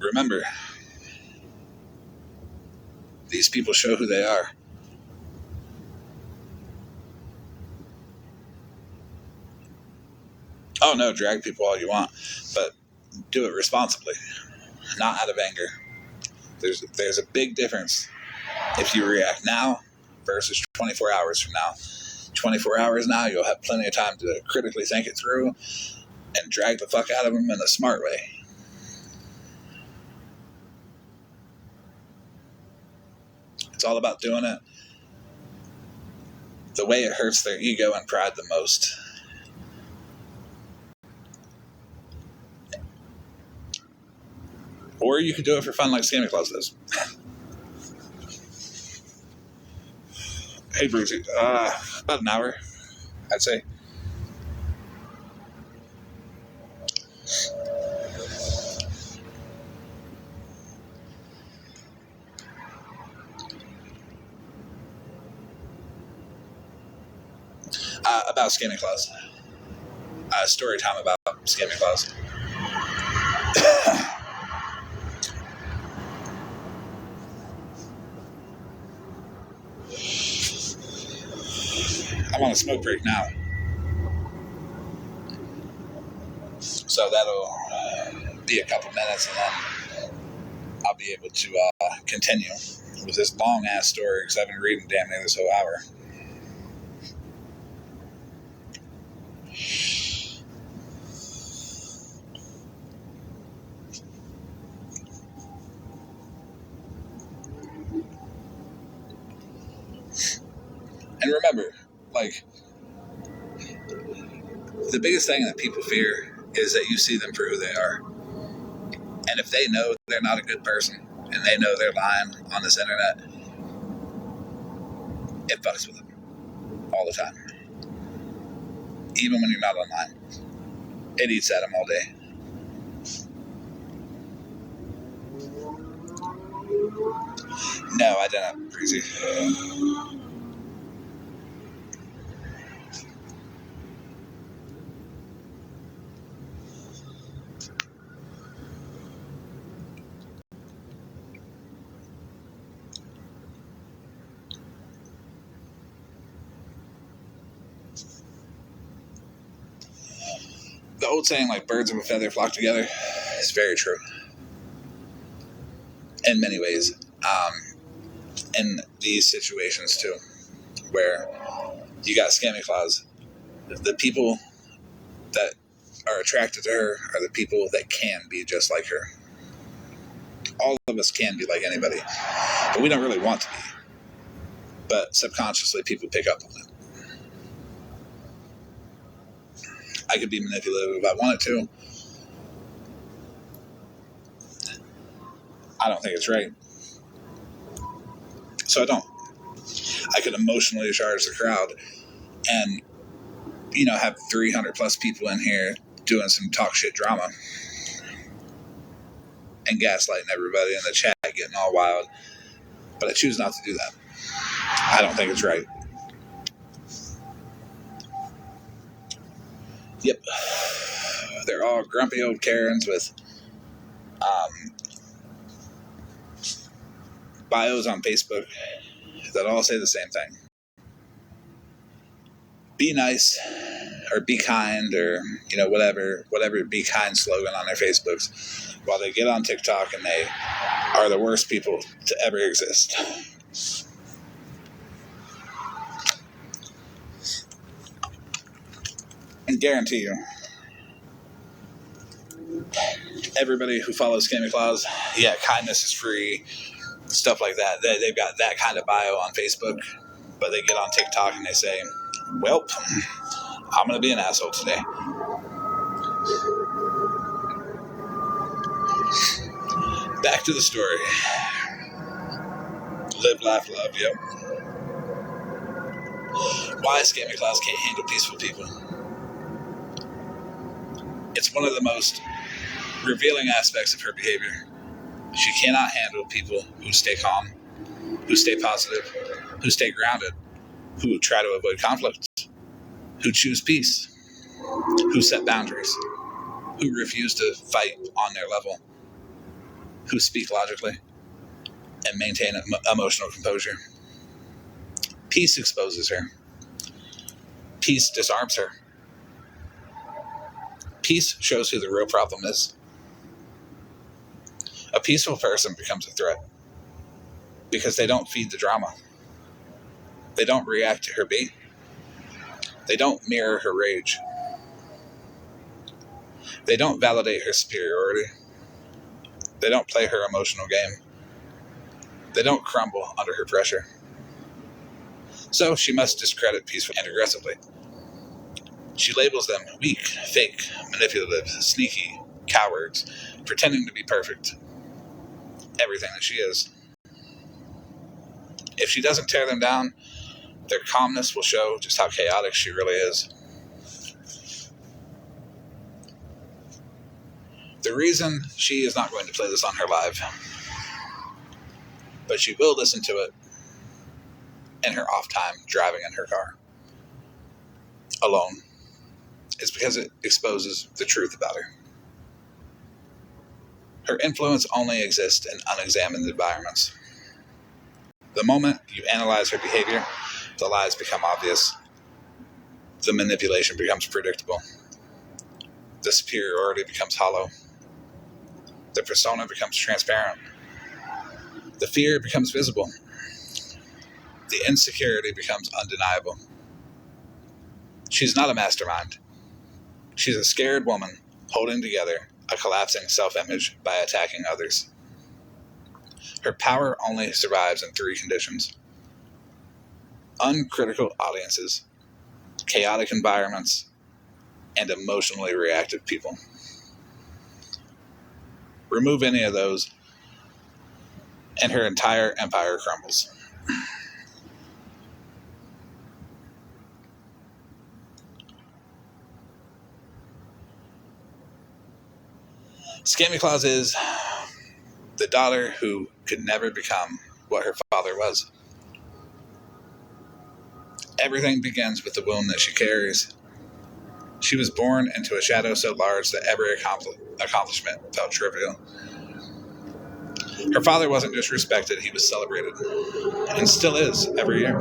Remember, these people show who they are. Oh no, drag people all you want, but do it responsibly, not out of anger. There's a big difference if you react now versus 24 hours from now. 24 hours now, you'll have plenty of time to critically think it through and drag the fuck out of them in a smart way. It's all about doing it the way it hurts their ego and pride the most. Or you can do it for fun like Santa Claus does. Hey, Brucey. About an hour, I'd say. About Santa Claus. Story time about Santa Claus. I'm on a smoke break now. So that'll be a couple minutes and then I'll be able to continue with this long ass story because I've been reading damn near this whole hour. And remember, like, the biggest thing that people fear is that you see them for who they are. And if they know they're not a good person, and they know they're lying on this internet, it fucks with them all the time. Even when you're not online, it eats at them all day. No, I didn't. Crazy. The old saying, like birds of a feather flock together, is very true. In many ways. In these situations, too, where you got scammy claws, the people that are attracted to her are the people that can be just like her. All of us can be like anybody, but we don't really want to be. But subconsciously, people pick up on it. I could be manipulative if I wanted to. I don't think it's right. So I don't. I could emotionally charge the crowd and, have 300 plus people in here doing some talk shit drama and gaslighting everybody in the chat, getting all wild. But I choose not to do that. I don't think it's right. Yep. They're all grumpy old Karens with bios on Facebook that all say the same thing. Be nice, or be kind, or whatever be kind slogan on their Facebooks, while they get on TikTok and they are the worst people to ever exist. And guarantee you, everybody who follows Scammy Claus, yeah, kindness is free, stuff like that. They've got that kind of bio on Facebook, but they get on TikTok and they say, well, I'm going to be an asshole today. Back to the story. Live, laugh, love, yep. Why Scammy Claus can't handle peaceful people. It's one of the most revealing aspects of her behavior. She cannot handle people who stay calm, who stay positive, who stay grounded, who try to avoid conflict, who choose peace, who set boundaries, who refuse to fight on their level, who speak logically and maintain emotional composure. Peace exposes her. Peace disarms her. Peace shows who the real problem is. A peaceful person becomes a threat because they don't feed the drama. They don't react to her beat. They don't mirror her rage. They don't validate her superiority. They don't play her emotional game. They don't crumble under her pressure. So she must discredit peaceful and aggressively. She labels them weak, fake, manipulative, sneaky, cowards, pretending to be perfect. Everything that she is. If she doesn't tear them down, their calmness will show just how chaotic she really is. The reason she is not going to play this on her live, but she will listen to it in her off time driving in her car alone, is because it exposes the truth about her. Her influence only exists in unexamined environments. The moment you analyze her behavior, the lies become obvious. The manipulation becomes predictable. The superiority becomes hollow. The persona becomes transparent. The fear becomes visible. The insecurity becomes undeniable. She's not a mastermind. She's a scared woman holding together a collapsing self-image by attacking others. Her power only survives in 3 conditions: uncritical audiences, chaotic environments, and emotionally reactive people. Remove any of those, and her entire empire crumbles. Scammy Claus is the daughter who could never become what her father was. Everything begins with the wound that she carries. She was born into a shadow so large that every accomplishment felt trivial. Her father wasn't just respected, he was celebrated, and still is every year.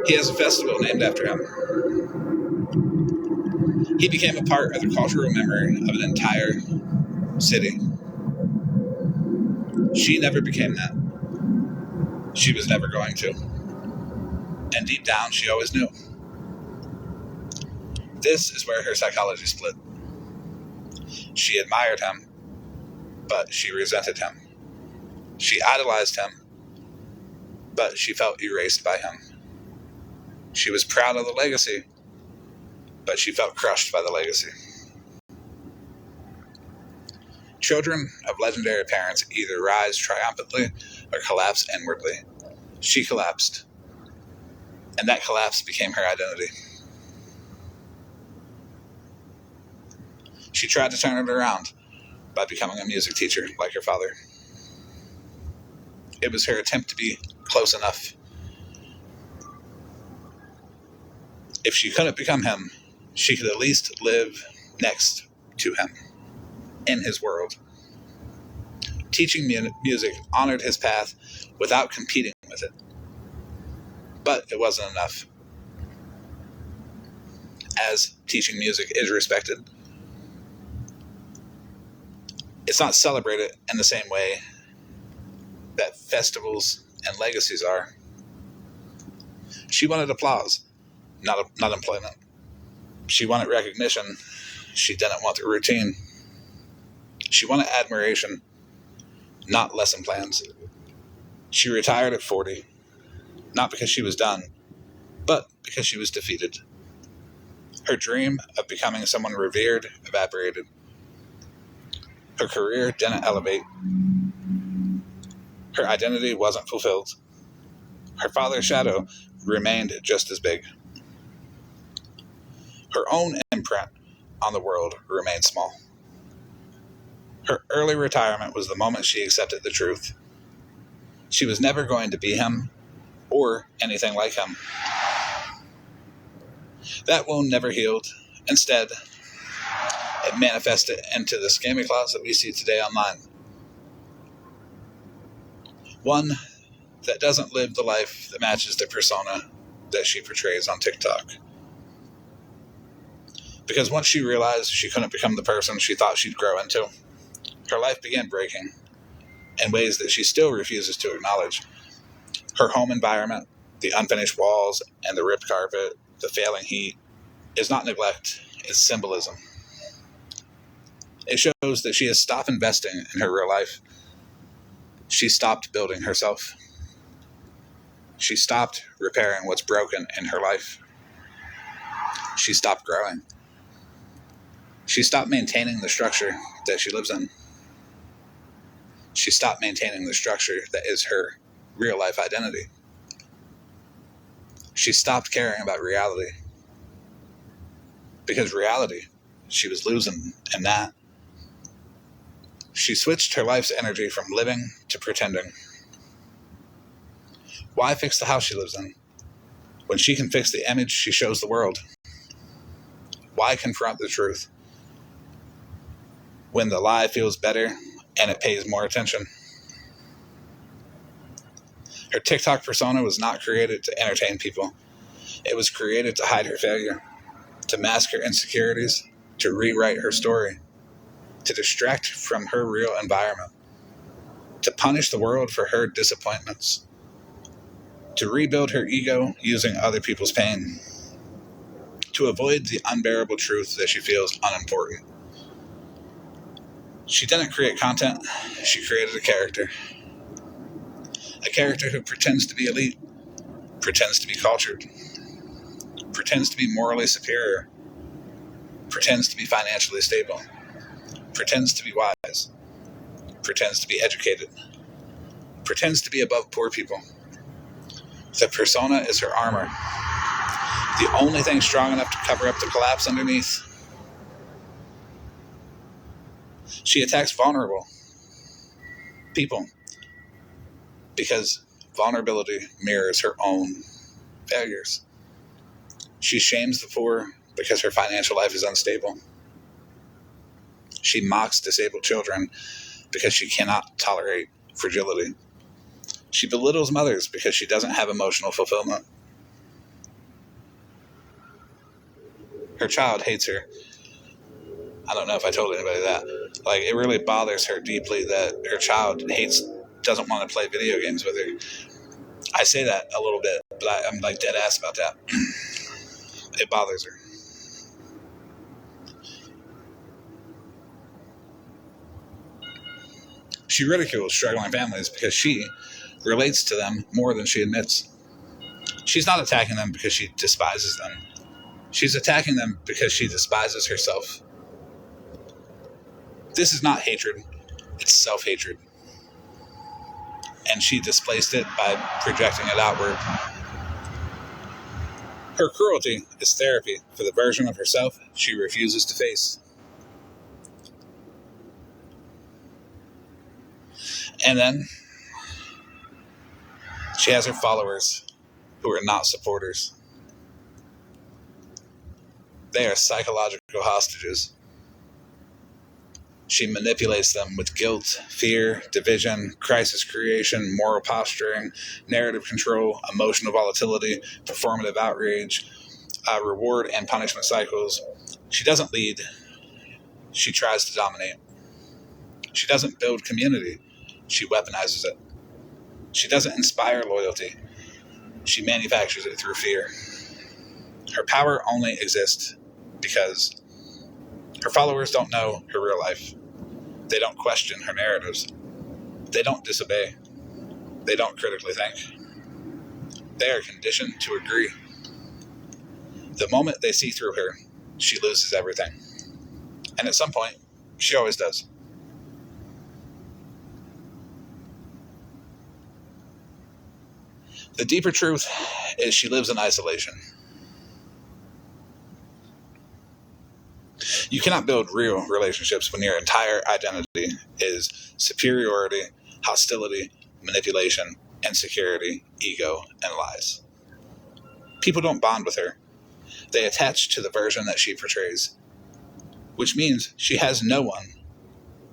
He has a festival named after him. He became a part of the cultural memory of an entire city. She never became that. She was never going to. And deep down, she always knew. This is where her psychology split. She admired him, but she resented him. She idolized him, but she felt erased by him. She was proud of the legacy, but she felt crushed by the legacy. Children of legendary parents either rise triumphantly or collapse inwardly. She collapsed, and that collapse became her identity. She tried to turn it around by becoming a music teacher like her father. It was her attempt to be close enough. If she couldn't become him, she could at least live next to him, in his world. Teaching music honored his path without competing with it. But it wasn't enough. As teaching music is respected, it's not celebrated in the same way that festivals and legacies are. She wanted applause, not employment. She wanted recognition. She didn't want the routine. She wanted admiration, not lesson plans. She retired at 40, not because she was done, but because she was defeated. Her dream of becoming someone revered evaporated. Her career didn't elevate. Her identity wasn't fulfilled. Her father's shadow remained just as big. Her own imprint on the world remained small. Her early retirement was the moment she accepted the truth. She was never going to be him or anything like him. That wound never healed. Instead, it manifested into the scammy Claus that we see today online. One that doesn't live the life that matches the persona that she portrays on TikTok. Because once she realized she couldn't become the person she thought she'd grow into, her life began breaking in ways that she still refuses to acknowledge. Her home environment, the unfinished walls and the ripped carpet, the failing heat, is not neglect, it's symbolism. It shows that she has stopped investing in her real life. She stopped building herself. She stopped repairing what's broken in her life. She stopped growing. She stopped maintaining the structure that she lives in. She stopped maintaining the structure that is her real life identity. She stopped caring about reality. Because reality, she was losing in that. She switched her life's energy from living to pretending. Why fix the house she lives in when she can fix the image she shows the world? Why confront the truth when the lie feels better and it pays more attention? Her TikTok persona was not created to entertain people. It was created to hide her failure, to mask her insecurities, to rewrite her story, to distract from her real environment, to punish the world for her disappointments, to rebuild her ego using other people's pain, to avoid the unbearable truth that she feels unimportant. She didn't create content, she created a character. A character who pretends to be elite, pretends to be cultured, pretends to be morally superior, pretends to be financially stable, pretends to be wise, pretends to be educated, pretends to be above poor people. The persona is her armor, the only thing strong enough to cover up the collapse underneath. She attacks vulnerable people because vulnerability mirrors her own failures. She shames the poor because her financial life is unstable. She mocks disabled children because she cannot tolerate fragility. She belittles mothers because she doesn't have emotional fulfillment. Her child hates her. I don't know if I told anybody that. Like, it really bothers her deeply that her child doesn't want to play video games with her. I say that a little bit, but I'm like dead ass about that. It bothers her. She ridicules struggling families because she relates to them more than she admits. She's not attacking them because she despises them. She's attacking them because she despises herself. This is not hatred, it's self-hatred. And she displaced it by projecting it outward. Her cruelty is therapy for the version of herself she refuses to face. And then she has her followers who are not supporters. They are psychological hostages. She manipulates them with guilt, fear, division, crisis creation, moral posturing, narrative control, emotional volatility, performative outrage, reward and punishment cycles. She doesn't lead. She tries to dominate. She doesn't build community. She weaponizes it. She doesn't inspire loyalty. She manufactures it through fear. Her power only exists because her followers don't know her real life. They don't question her narratives. They don't disobey. They don't critically think. They are conditioned to agree. The moment they see through her, she loses everything. And at some point, she always does. The deeper truth is she lives in isolation. You cannot build real relationships when your entire identity is superiority, hostility, manipulation, insecurity, ego, and lies. People don't bond with her. They attach to the version that she portrays, which means she has no one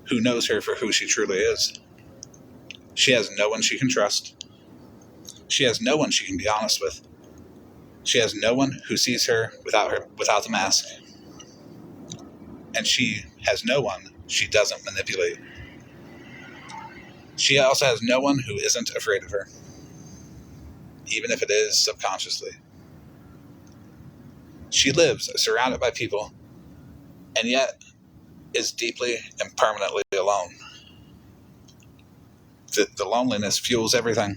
who knows her for who she truly is. She has no one she can trust. She has no one she can be honest with. She has no one who sees her without the mask. And she has no one she doesn't manipulate. She also has no one who isn't afraid of her, even if it is subconsciously. She lives surrounded by people, and yet is deeply and permanently alone. The loneliness fuels everything.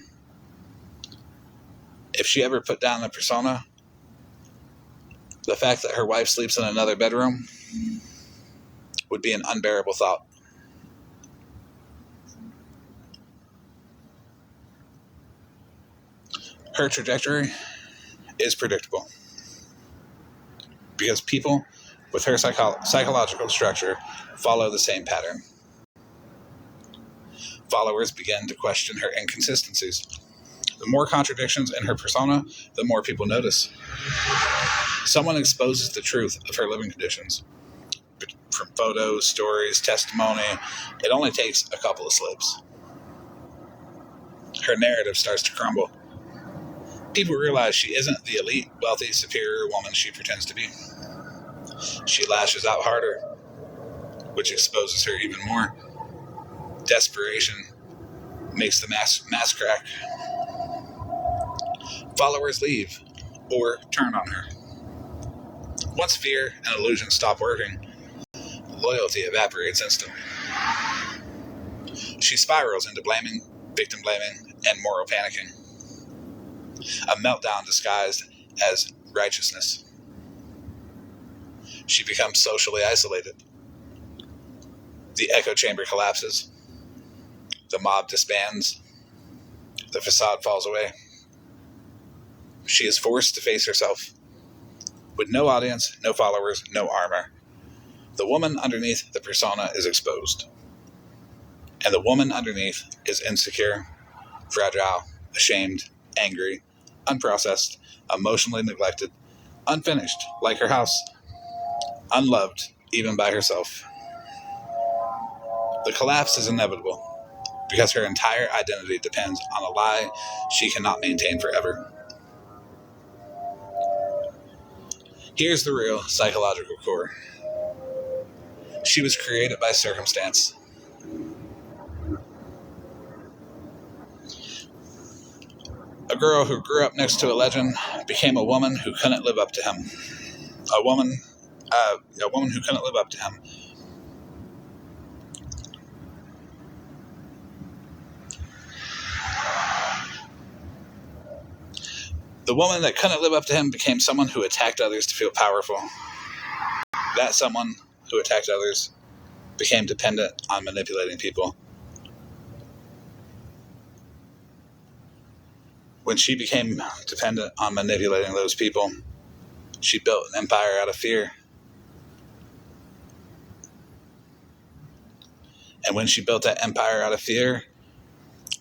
If she ever put down the persona, the fact that her wife sleeps in another bedroom would be an unbearable thought. Her trajectory is predictable because people with her psychological structure follow the same pattern. Followers begin to question her inconsistencies. The more contradictions in her persona, the more people notice. Someone exposes the truth of her living conditions. From photos, stories, testimony, it only takes a couple of slips. Her narrative starts to crumble. People realize she isn't the elite, wealthy, superior woman she pretends to be. She lashes out harder, which exposes her even more. Desperation makes the mask crack. Followers leave or turn on her. Once fear and illusion stop working, loyalty evaporates instantly. She spirals into blaming, victim blaming, and moral panicking. A meltdown disguised as righteousness. She becomes socially isolated. The echo chamber collapses. The mob disbands. The facade falls away. She is forced to face herself. With no audience, no followers, no armor. The woman underneath the persona is exposed. And the woman underneath is insecure, fragile, ashamed, angry, unprocessed, emotionally neglected, unfinished, like her house, unloved, even by herself. The collapse is inevitable because her entire identity depends on a lie she cannot maintain forever. Here's the real psychological core. She was created by circumstance. A girl who grew up next to a legend became a woman who couldn't live up to him. A woman, a woman who couldn't live up to him. The woman that couldn't live up to him became someone who attacked others to feel powerful. That someone who attacked others became dependent on manipulating people. When she became dependent on manipulating those people, she built an empire out of fear. And when she built that empire out of fear,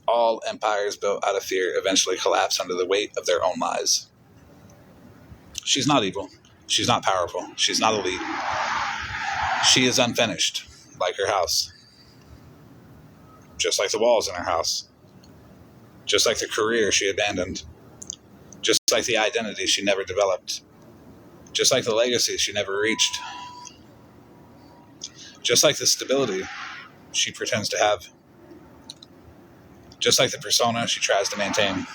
all empires built out of fear eventually collapse under the weight of their own lies. She's not evil. She's not powerful. She's not elite. She is unfinished, like her house. Just like the walls in her house. Just like the career she abandoned. Just like the identity she never developed. Just like the legacy she never reached. Just like the stability she pretends to have. Just like the persona she tries to maintain.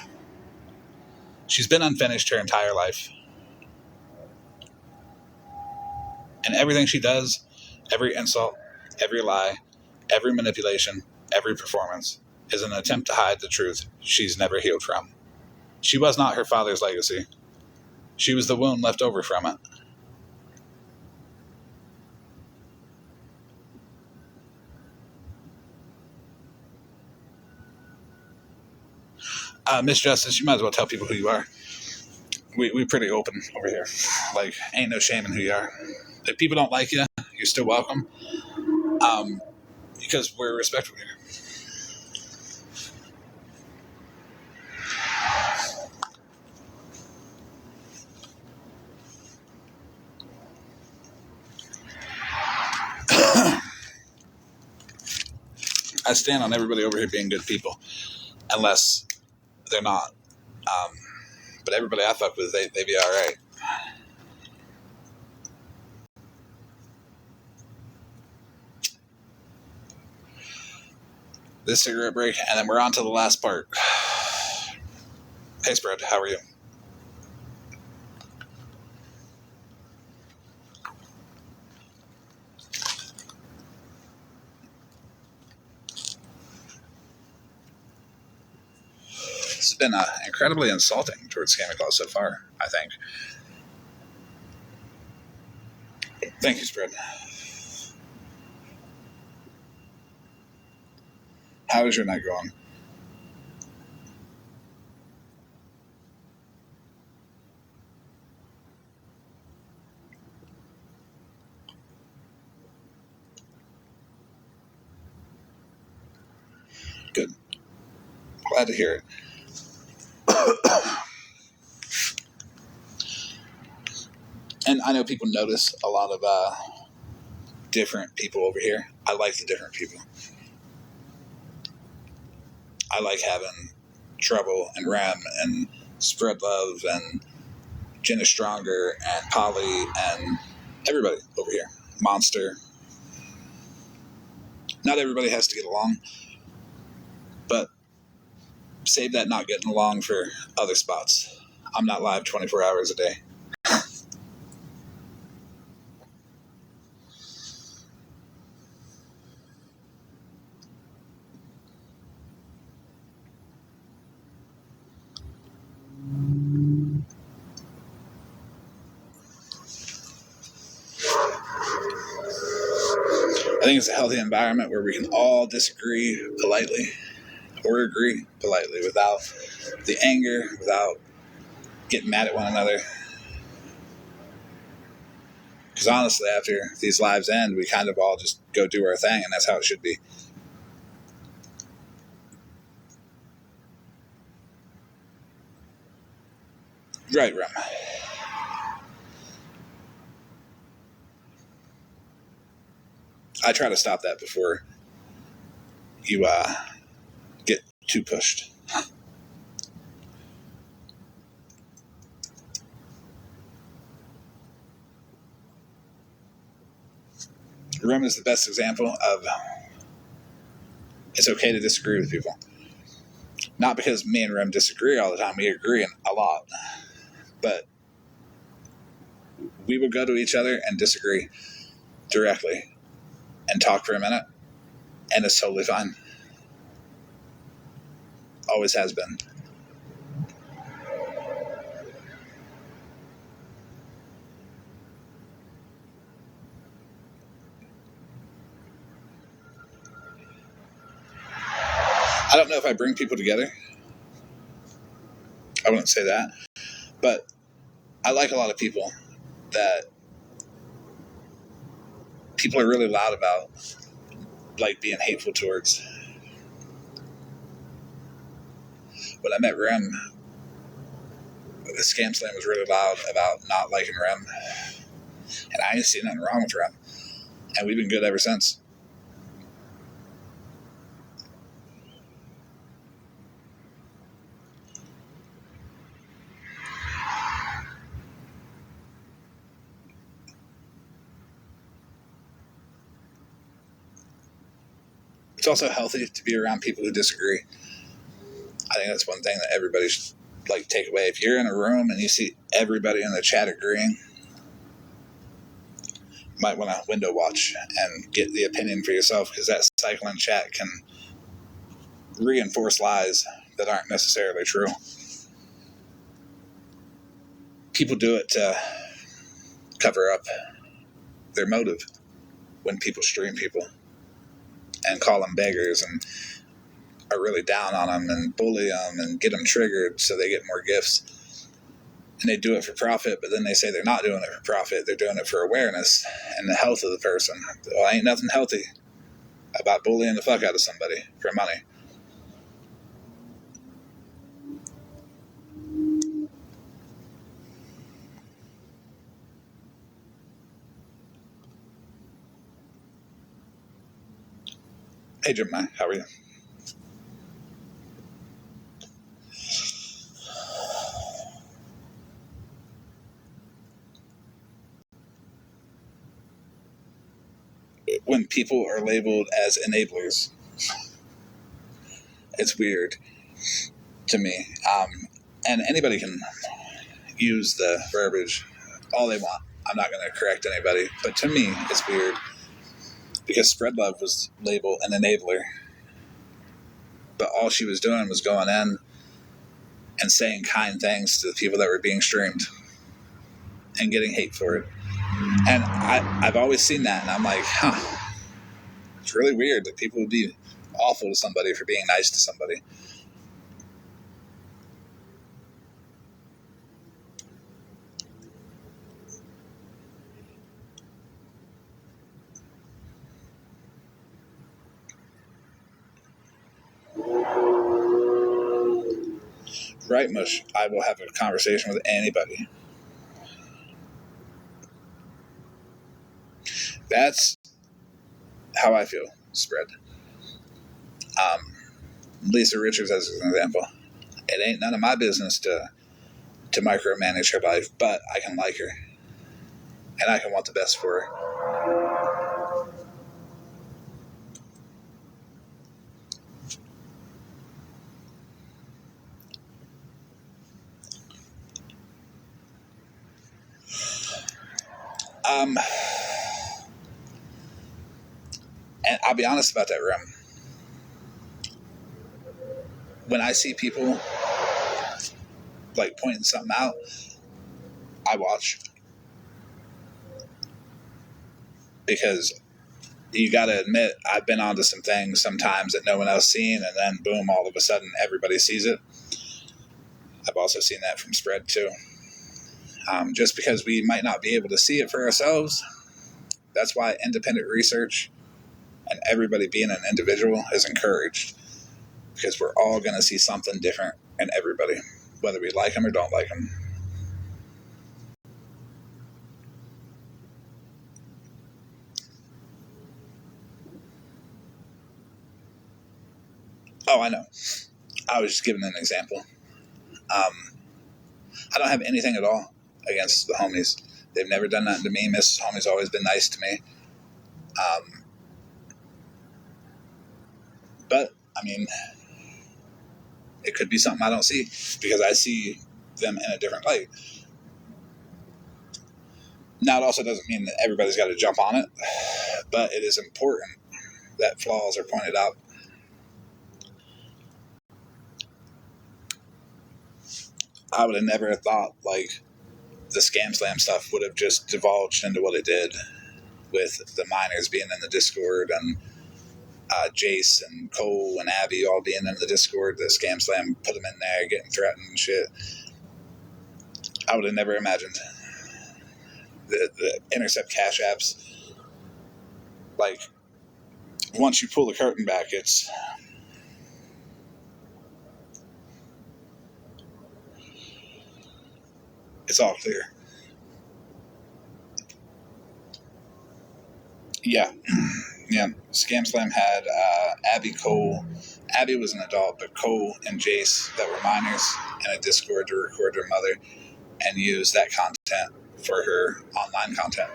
She's been unfinished her entire life. And everything she does, every insult, every lie, every manipulation, every performance, is an attempt to hide the truth she's never healed from. She was not her father's legacy. She was the wound left over from it. Miss Justice, you might as well tell people who you are. We're pretty open over here. Like, ain't no shame in who you are. If people don't like you, you're still welcome. Because we're respectful here. I stand on everybody over here being good people, unless they're not. But everybody I fuck with, they be all right. This cigarette break, and then we're on to the last part. Hey, Spread, how are you? This has been incredibly insulting towards Santa Claus so far, I think. Thank you, Spread. How is your night going? Good. Glad to hear it. And I know people notice a lot of different people over here. I like the different people. I like having Trouble and Rem and Spread Love and Jenna Stronger and Polly and everybody over here. Monster. Not everybody has to get along, but save that not getting along for other spots. I'm not live 24 hours a day. I think it's a healthy environment where we can all disagree politely or agree politely without the anger, without getting mad at one another. Because honestly, after these lives end, we kind of all just go do our thing, and that's how it should be. Right, Rum. I try to stop that before you get too pushed. Rum is the best example of it's okay to disagree with people. Not because me and Rem disagree all the time, we agree a lot. But we will go to each other and disagree directly and talk for a minute, and it's totally fine. Always has been. I don't know if I bring people together. I wouldn't say that. But I like a lot of people that people are really loud about, like being hateful towards. When I met Rem, the Scam Slam was really loud about not liking Rem. And I ain't seen nothing wrong with Rem. And we've been good ever since. It's also healthy to be around people who disagree. I think that's one thing that everybody should like take away. If you're in a room and you see everybody in the chat agreeing, you might want to window watch and get the opinion for yourself, because that cycling chat can reinforce lies that aren't necessarily true. People do it to cover up their motive when people stream people and call them beggars and are really down on them and bully them and get them triggered so they get more gifts. And they do it for profit, but then they say they're not doing it for profit. They're doing it for awareness and the health of the person. Well, ain't nothing healthy about bullying the fuck out of somebody for money. Hey, Jeremiah, how are you? When people are labeled as enablers, it's weird to me. And anybody can use the verbiage all they want. I'm not going to correct anybody, but to me, it's weird because Spread Love was labeled an enabler, but all she was doing was going in and saying kind things to the people that were being streamed and getting hate for it. And I've always seen that, and I'm like, it's really weird that people would be awful to somebody for being nice to somebody. Right, Mush, I will have a conversation with anybody. That's how I feel, Spread. Lisa Richards as an example. It ain't none of my business to micromanage her life, but I can like her. And I can want the best for her. Um, and I'll be honest about that, Rem. When I see people like pointing something out, I watch. Because you got to admit, I've been onto some things sometimes that no one else seen, and then boom, all of a sudden everybody sees it. I've also seen that from spread too. Just because we might not be able to see it for ourselves, that's why independent research and everybody being an individual is encouraged, because we're all going to see something different in everybody, whether we like them or don't like them. Oh, I know. I was just giving an example. I don't have anything at all against the homies. They've never done nothing to me. Mrs. Homie's always been nice to me. But, I mean, it could be something I don't see because I see them in a different light. Now, it also doesn't mean that everybody's got to jump on it, but it is important that flaws are pointed out. I would have never thought, like, the Scam Slam stuff would have just divulged into what it did with the miners being in the Discord and Jace and Cole and Abby all being in the Discord. The Scam Slam put them in there, getting threatened and shit. I would have never imagined. The intercept cash apps, like, once you pull the curtain back, it's all clear. Yeah. Yeah. Scam Slam had Abby, Cole. Abby was an adult, but Cole and Jace, that were minors, in a Discord to record their mother and use that content for her online content.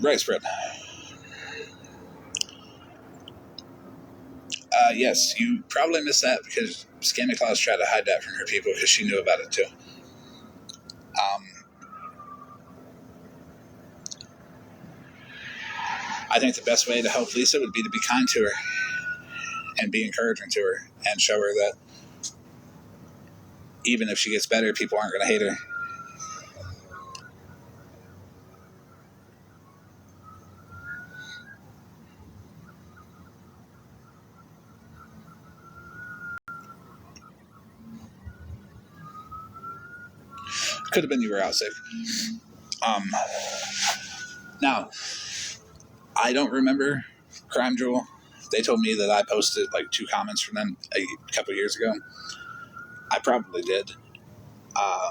Right, spread. Yes, you probably missed that because Scammy Claus tried to hide that from her people because she knew about it too. I think the best way to help Lisa would be to be kind to her and be encouraging to her and show her that even if she gets better, people aren't going to hate her. Could have been you were out sick. Um, Now, I don't remember Crime Jewel. They told me that I posted like 2 comments from them a couple years ago. I probably did. Uh,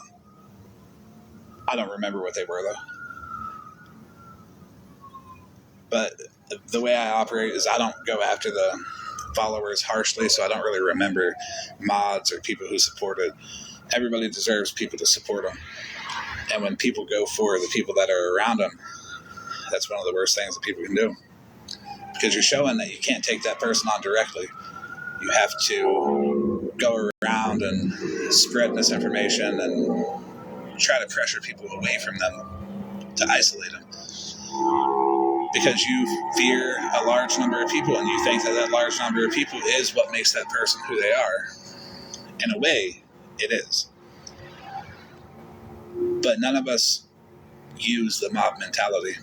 I don't remember what they were though. But the way I operate is I don't go after the followers harshly, so I don't really remember mods or people who support it. Everybody deserves people to support them. And when people go for the people that are around them, that's one of the worst things that people can do. Because you're showing that you can't take that person on directly. You have to go around and spread misinformation and try to pressure people away from them to isolate them. Because you fear a large number of people and you think that that large number of people is what makes that person who they are. In a way, it is. But none of us use the mob mentality.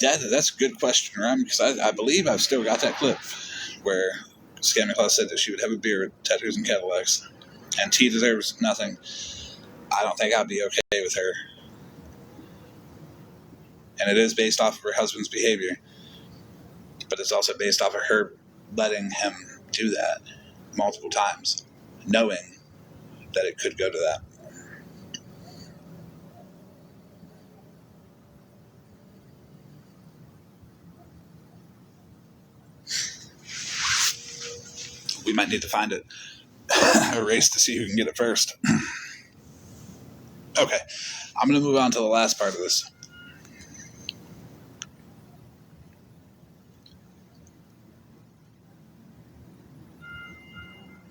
That's a good question, Ram, because I believe I've still got that clip where Scammy Claus said that she would have a beard, tattoos, and Cadillacs. And T deserves nothing. I don't think I'd be okay with her. And it is based off of her husband's behavior. But it's also based off of her letting him do that multiple times, knowing that it could go to that. We might need to find it. A race to see who can get it first. Okay, I'm going to move on to the last part of this.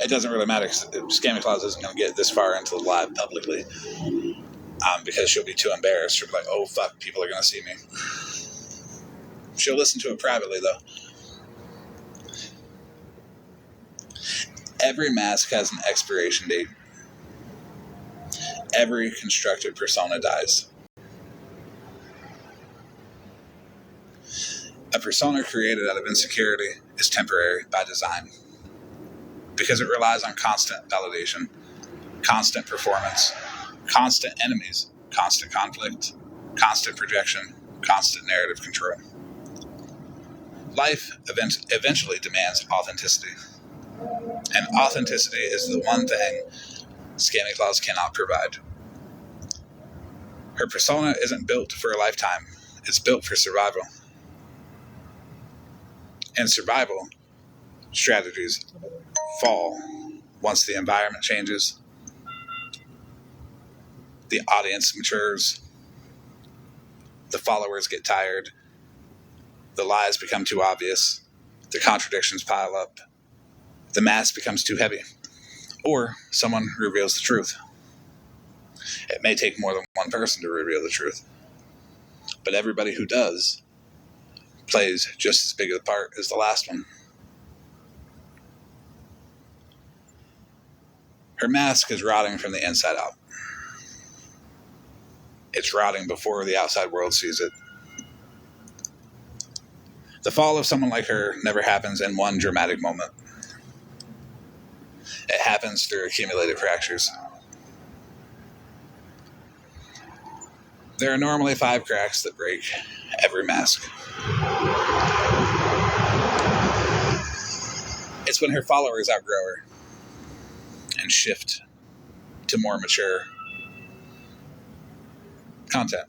It doesn't really matter because Scammy Claus isn't going to get this far into the live publicly. because she'll be too embarrassed. She'll be like, oh, fuck, people are going to see me. She'll listen to it privately, though. Every mask has an expiration date. Every constructed persona dies. A persona created out of insecurity is temporary by design because it relies on constant validation, constant performance, constant enemies, constant conflict, constant projection, constant narrative control. Life eventually demands authenticity. And authenticity is the one thing Scammy Claus cannot provide. Her persona isn't built for a lifetime. It's built for survival. And survival strategies fall once the environment changes, the audience matures, the followers get tired, the lies become too obvious, the contradictions pile up, the mask becomes too heavy, or someone reveals the truth. It may take more than one person to reveal the truth, but everybody who does plays just as big a part as the last one. Her mask is rotting from the inside out. It's rotting before the outside world sees it. The fall of someone like her never happens in one dramatic moment. It happens through accumulated fractures. There are normally 5 cracks that break every mask. It's when her followers outgrow her and shift to more mature content.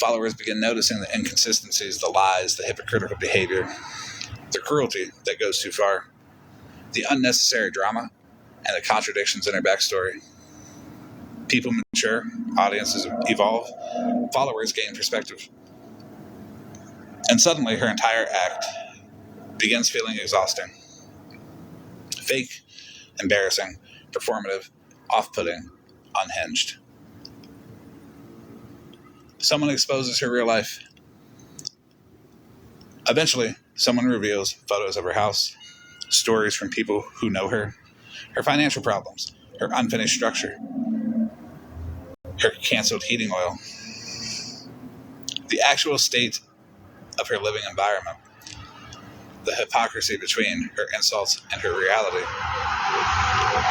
Followers begin noticing the inconsistencies, the lies, the hypocritical behavior, the cruelty that goes too far, the unnecessary drama, and the contradictions in her backstory. People mature, audiences evolve, followers gain perspective. And suddenly her entire act begins feeling exhausting. Fake, embarrassing, performative, off-putting, unhinged. Someone exposes her real life. Eventually, someone reveals photos of her house, stories from people who know her financial problems, her unfinished structure, her canceled heating oil, the actual state of her living environment, the hypocrisy between her insults and her reality.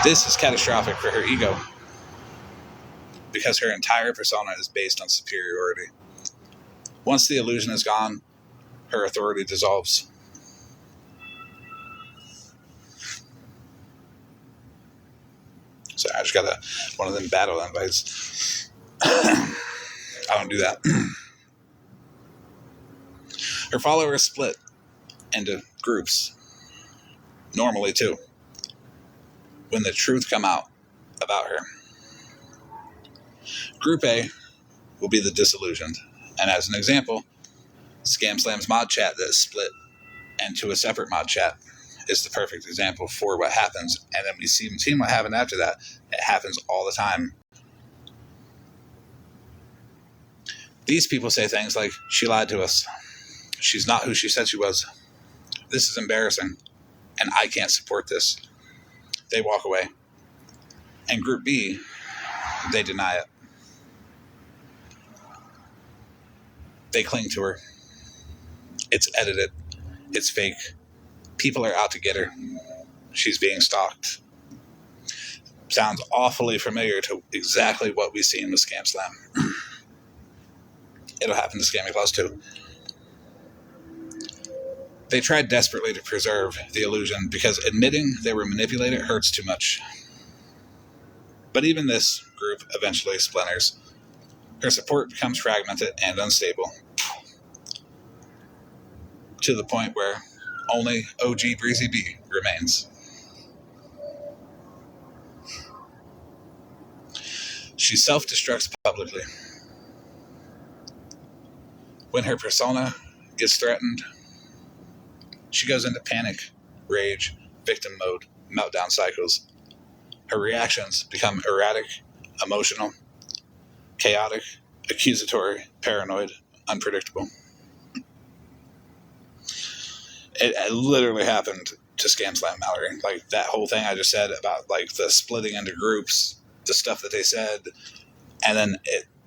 This is catastrophic for her ego because her entire persona is based on superiority. Once the illusion is gone, her authority dissolves. Sorry, I just got one of them battle invites. I don't do that. Her followers split into groups, normally 2, when the truth come out about her. Group A will be the disillusioned, and as an example, Scam Slam's mod chat that is split into a separate mod chat is the perfect example for what happens, and then we see what happened after that. It happens all the time. These people say things like, she lied to us. She's not who she said she was. This is embarrassing, and I can't support this. They walk away. And Group B, they deny it. They cling to her. It's edited. It's fake. People are out to get her. She's being stalked. Sounds awfully familiar to exactly what we've seen with Scam Slam. It'll happen to Scammy Claus too. They tried desperately to preserve the illusion because admitting they were manipulated hurts too much. But even this group eventually splinters. Her support becomes fragmented and unstable, to the point where only OG Breezy B remains. She self-destructs publicly. When her persona gets threatened, she goes into panic, rage, victim mode, meltdown cycles. Her reactions become erratic, emotional, chaotic, accusatory, paranoid, unpredictable. It literally happened to Scam Slam Mallory. Like, that whole thing I just said about, like, the splitting into groups, the stuff that they said, and then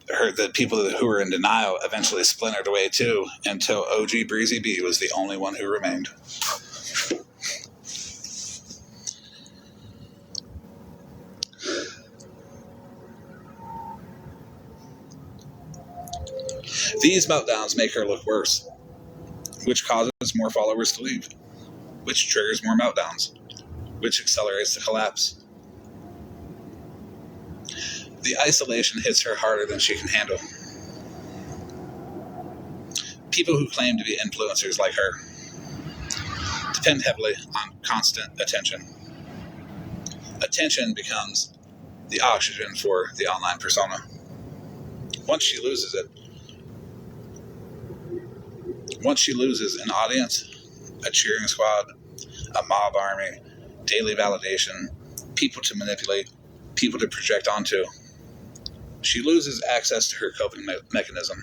the people who were in denial eventually splintered away too, until OG Breezy B was the only one who remained. These meltdowns make her look worse, which causes more followers to leave, which triggers more meltdowns, which accelerates the collapse. The isolation hits her harder than she can handle. People who claim to be influencers like her depend heavily on constant attention. Attention becomes the oxygen for the online persona. Once she loses an audience, a cheering squad, a mob army, daily validation, people to manipulate, people to project onto, she loses access to her coping mechanism.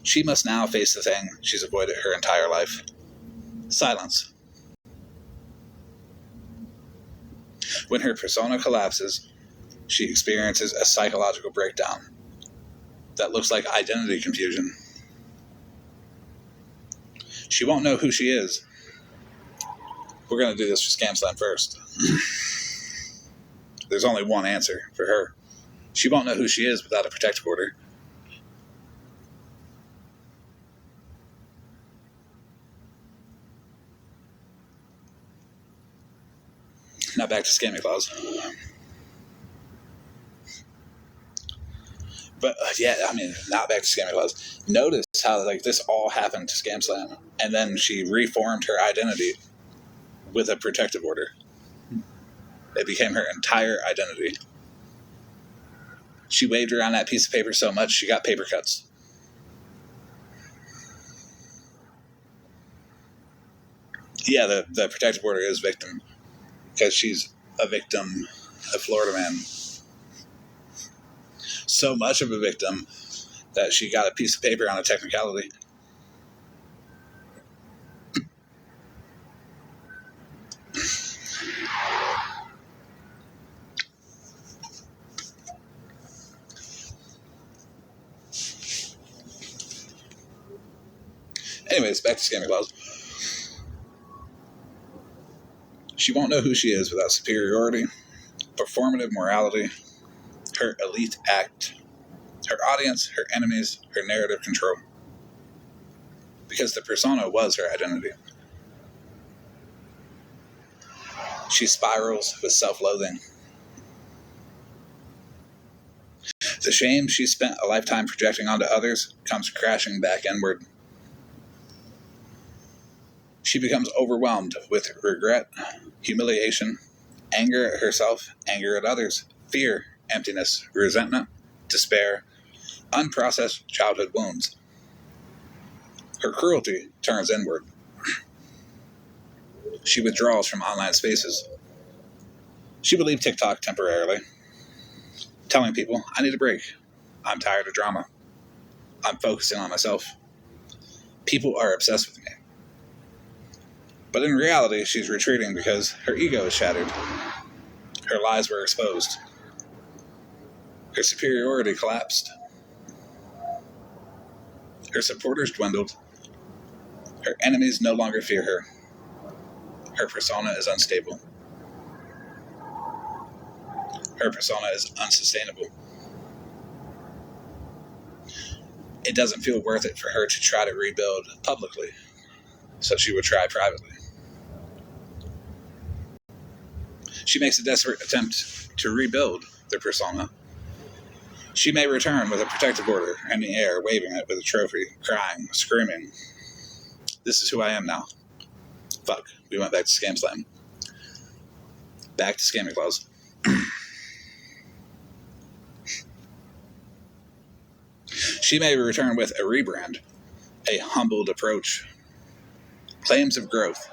She must now face the thing she's avoided her entire life: silence. When her persona collapses, she experiences a psychological breakdown that looks like identity confusion. She won't know who she is. We're going to do this for Scam Slam first. There's only one answer for her. She won't know who she is without a protective order. Now back to Scammy Claus. But not back to Scammy Claus. Notice how this all happened to Scam Slam, and then she reformed her identity with a protective order. It became her entire identity. She waved around that piece of paper so much she got paper cuts. Yeah, the protective order is victim, because she's a victim of Florida Man. So much of a victim that she got a piece of paper on a technicality. Anyways, back to Scammy Claus. She won't know who she is without superiority, performative morality, her elite act, her audience, her enemies, her narrative control. Because the persona was her identity. She spirals with self-loathing. The shame she spent a lifetime projecting onto others comes crashing back inward. She becomes overwhelmed with regret, humiliation, anger at herself, anger at others, fear, emptiness, resentment, despair, unprocessed childhood wounds. Her cruelty turns inward. She withdraws from online spaces. She will leave TikTok temporarily, telling people, I need a break. I'm tired of drama. I'm focusing on myself. People are obsessed with me. But in reality, she's retreating because her ego is shattered. Her lies were exposed. Her superiority collapsed. Her supporters dwindled. Her enemies no longer fear her. Her persona is unstable. Her persona is unsustainable. It doesn't feel worth it for her to try to rebuild publicly, so she would try privately. She makes a desperate attempt to rebuild the persona. She may return with a protective order in the air, waving it with a trophy, crying, screaming, this is who I am now. Fuck, we went back to Scam Slam. Back to Scammy Claus. She may return with a rebrand, a humbled approach, claims of growth,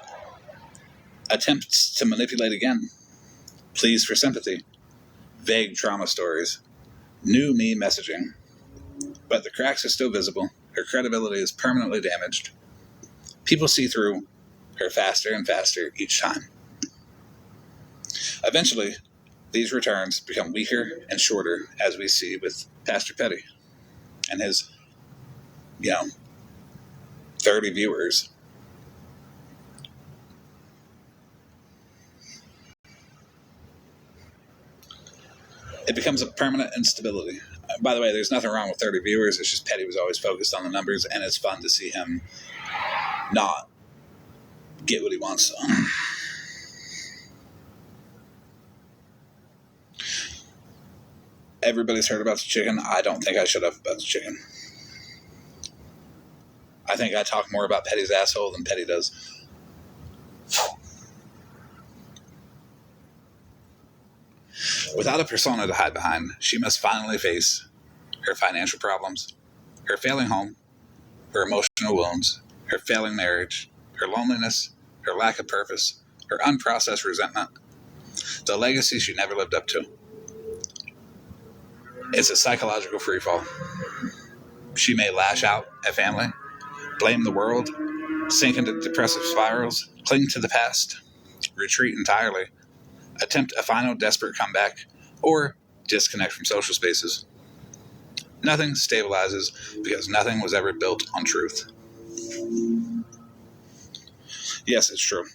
attempts to manipulate again, pleas for sympathy, vague trauma stories, new me messaging. But the cracks are still visible. Her credibility is permanently damaged. People see through her faster and faster each time. Eventually, these returns become weaker and shorter, as we see with Pastor Petty and his, 30 viewers. It becomes a permanent instability. By the way, there's nothing wrong with 30 viewers. It's just Petty was always focused on the numbers, and it's fun to see him not get what he wants. Everybody's heard about the chicken. I don't think I should have about the chicken. I think I talk more about Petty's asshole than Petty does. Without a persona to hide behind, she must finally face her financial problems, her failing home, her emotional wounds, her failing marriage, her loneliness, her lack of purpose, her unprocessed resentment, the legacy she never lived up to. It's a psychological freefall. She may lash out at family, blame the world, sink into depressive spirals, cling to the past, retreat entirely, attempt a final desperate comeback, or disconnect from social spaces. Nothing stabilizes because nothing was ever built on truth. Yes, it's true.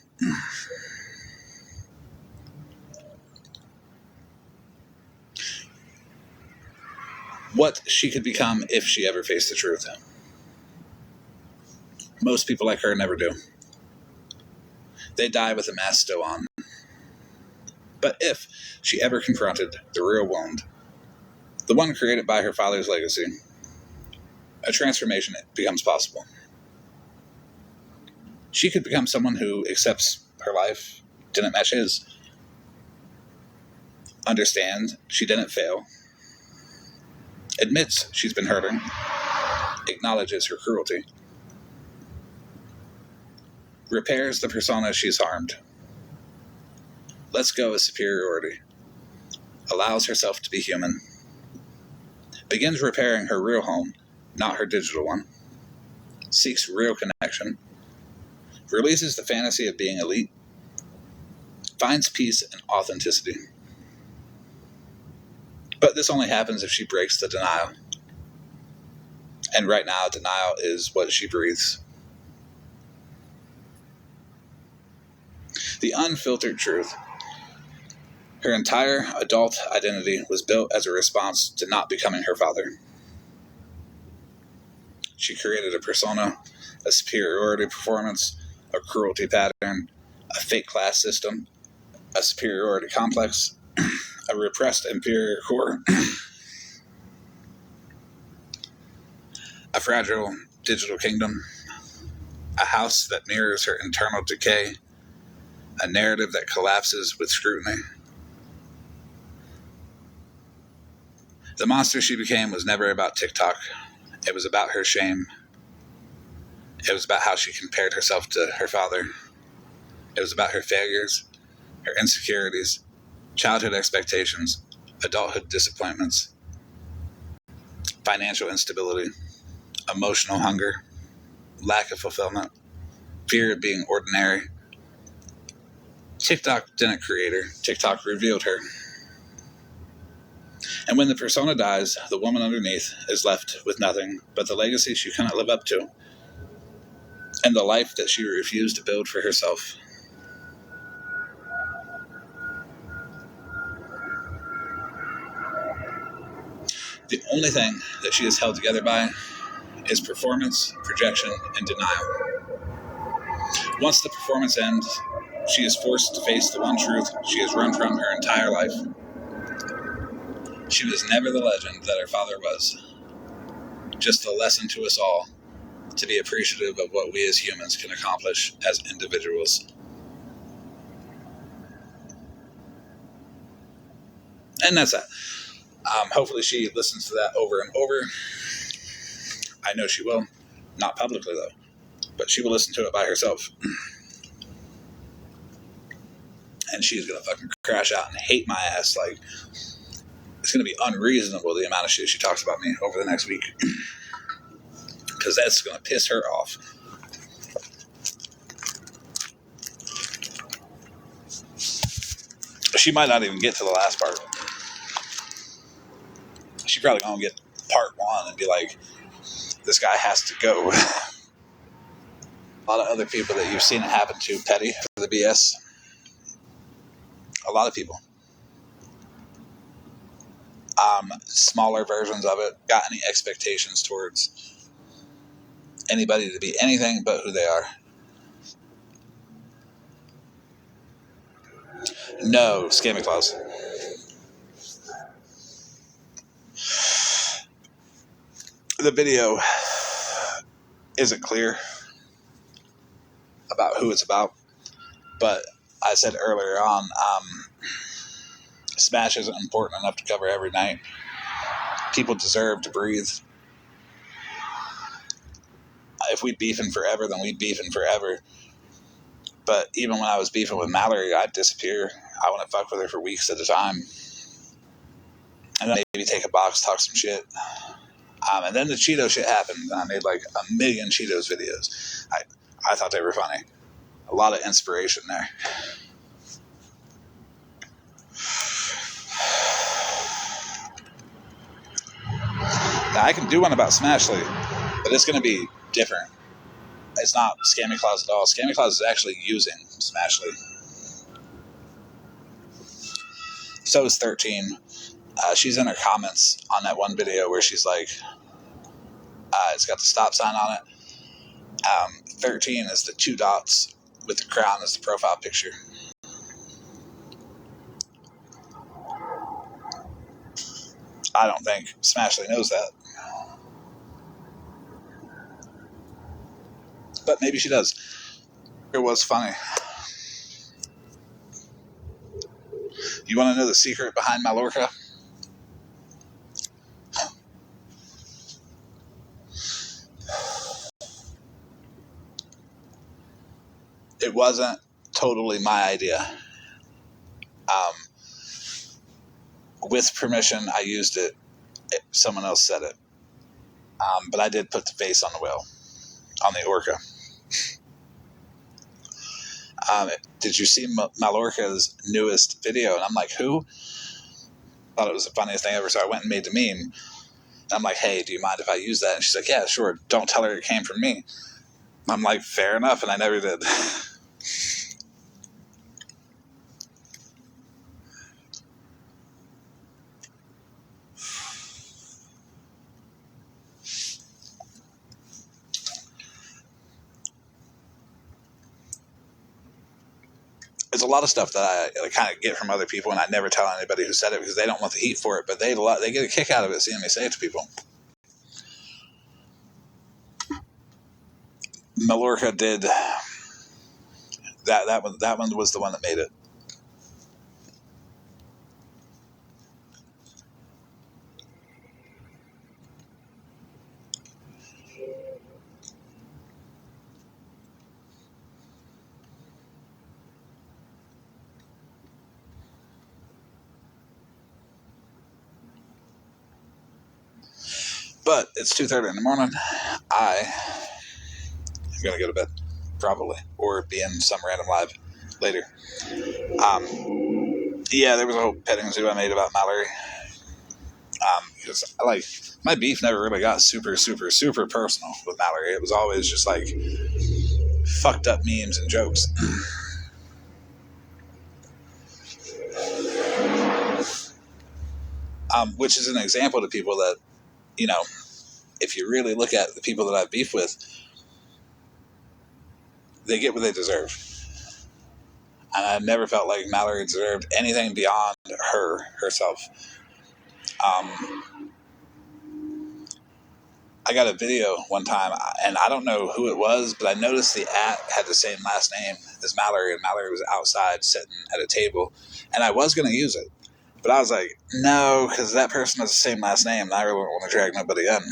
What she could become if she ever faced the truth. Most people like her never do. They die with the mask still on. But if she ever confronted the real wound, the one created by her father's legacy, a transformation becomes possible. She could become someone who accepts her life didn't match his, understands she didn't fail, admits she's been hurting, acknowledges her cruelty, repairs the persona she's harmed, lets go of superiority, allows herself to be human, begins repairing her real home, not her digital one, seeks real connection, releases the fantasy of being elite, finds peace and authenticity. But this only happens if she breaks the denial. And right now, denial is what she breathes. The unfiltered truth. Her entire adult identity was built as a response to not becoming her father. She created a persona, a superiority performance, a cruelty pattern, a fake class system, a superiority complex, a repressed inferior core, a fragile digital kingdom, a house that mirrors her internal decay, a narrative that collapses with scrutiny. The monster she became was never about TikTok. It was about her shame. It was about how she compared herself to her father. It was about her failures, her insecurities, childhood expectations, adulthood disappointments, financial instability, emotional hunger, lack of fulfillment, fear of being ordinary. TikTok didn't create her. TikTok revealed her. And when the persona dies, the woman underneath is left with nothing but the legacy she cannot live up to and the life that she refused to build for herself. The only thing that she is held together by is performance, projection, and denial. Once the performance ends, she is forced to face the one truth she has run from her entire life. She was never the legend that her father was. Just a lesson to us all to be appreciative of what we as humans can accomplish as individuals. And that's that. Hopefully she listens to that over and over. I know she will. Not publicly, though. But she will listen to it by herself. And she's going to fucking crash out and hate my ass. Like, it's going to be unreasonable the amount of shit she talks about me over the next week. Because that's going to piss her off. She might not even get to the last part. She probably going to get part 1 and be like, this guy has to go. A lot of other people that you've seen it happen to, petty for the BS. A lot of people. Smaller versions of it. Got any expectations towards anybody to be anything but who they are? No, Scammy Claus. The video isn't clear about who it's about, but I said earlier on, Smash isn't important enough to cover every night. People deserve to breathe. If we beefing forever, then we beefing forever. But even when I was beefing with Mallory, I'd disappear. I wouldn't fuck with her for weeks at a time. And then maybe take a box, talk some shit. And then the Cheeto shit happened, and I made like 1 million Cheetos videos. I thought they were funny. A lot of inspiration there. Now, I can do one about Smashly, but it's going to be different. It's not Scammy Claus at all. Scammy Claus is actually using Smashly. So is 13. She's in her comments on that one video where she's like, it's got the stop sign on it. 13 is the 2 dots with the crown as the profile picture. I don't think Smashly knows that. But maybe she does. It was funny. You want to know the secret behind Mallorca? It wasn't totally my idea. With permission, I used it. Someone else said it. But I did put the face on the whale, on the orca. Did you see Mallorca's newest video? And I'm like, who? Thought it was the funniest thing ever, so I went and made the meme. And I'm like, hey, do you mind if I use that? And she's like, yeah, sure. Don't tell her it came from me. I'm like, fair enough, and I never did. There's a lot of stuff that I kind of get from other people, and I never tell anybody who said it because they don't want the heat for it, but they get a kick out of it seeing me say it to people. Mallorca did that one was the one that made it. But it's 2:30 in the morning. I am going to go to bed, probably, or be in some random live later. Yeah, there was a whole petting zoo I made about Mallory. Because my beef never really got super, super, super personal with Mallory. It was always just like fucked up memes and jokes. Which is an example to people that, if you really look at the people that I've beef with, they get what they deserve. And I never felt like Mallory deserved anything beyond herself. I got a video one time, and I don't know who it was, but I noticed the @ had the same last name as Mallory, and Mallory was outside sitting at a table, and I was going to use it. But I was like, no, because that person has the same last name, and I really don't want to drag nobody in.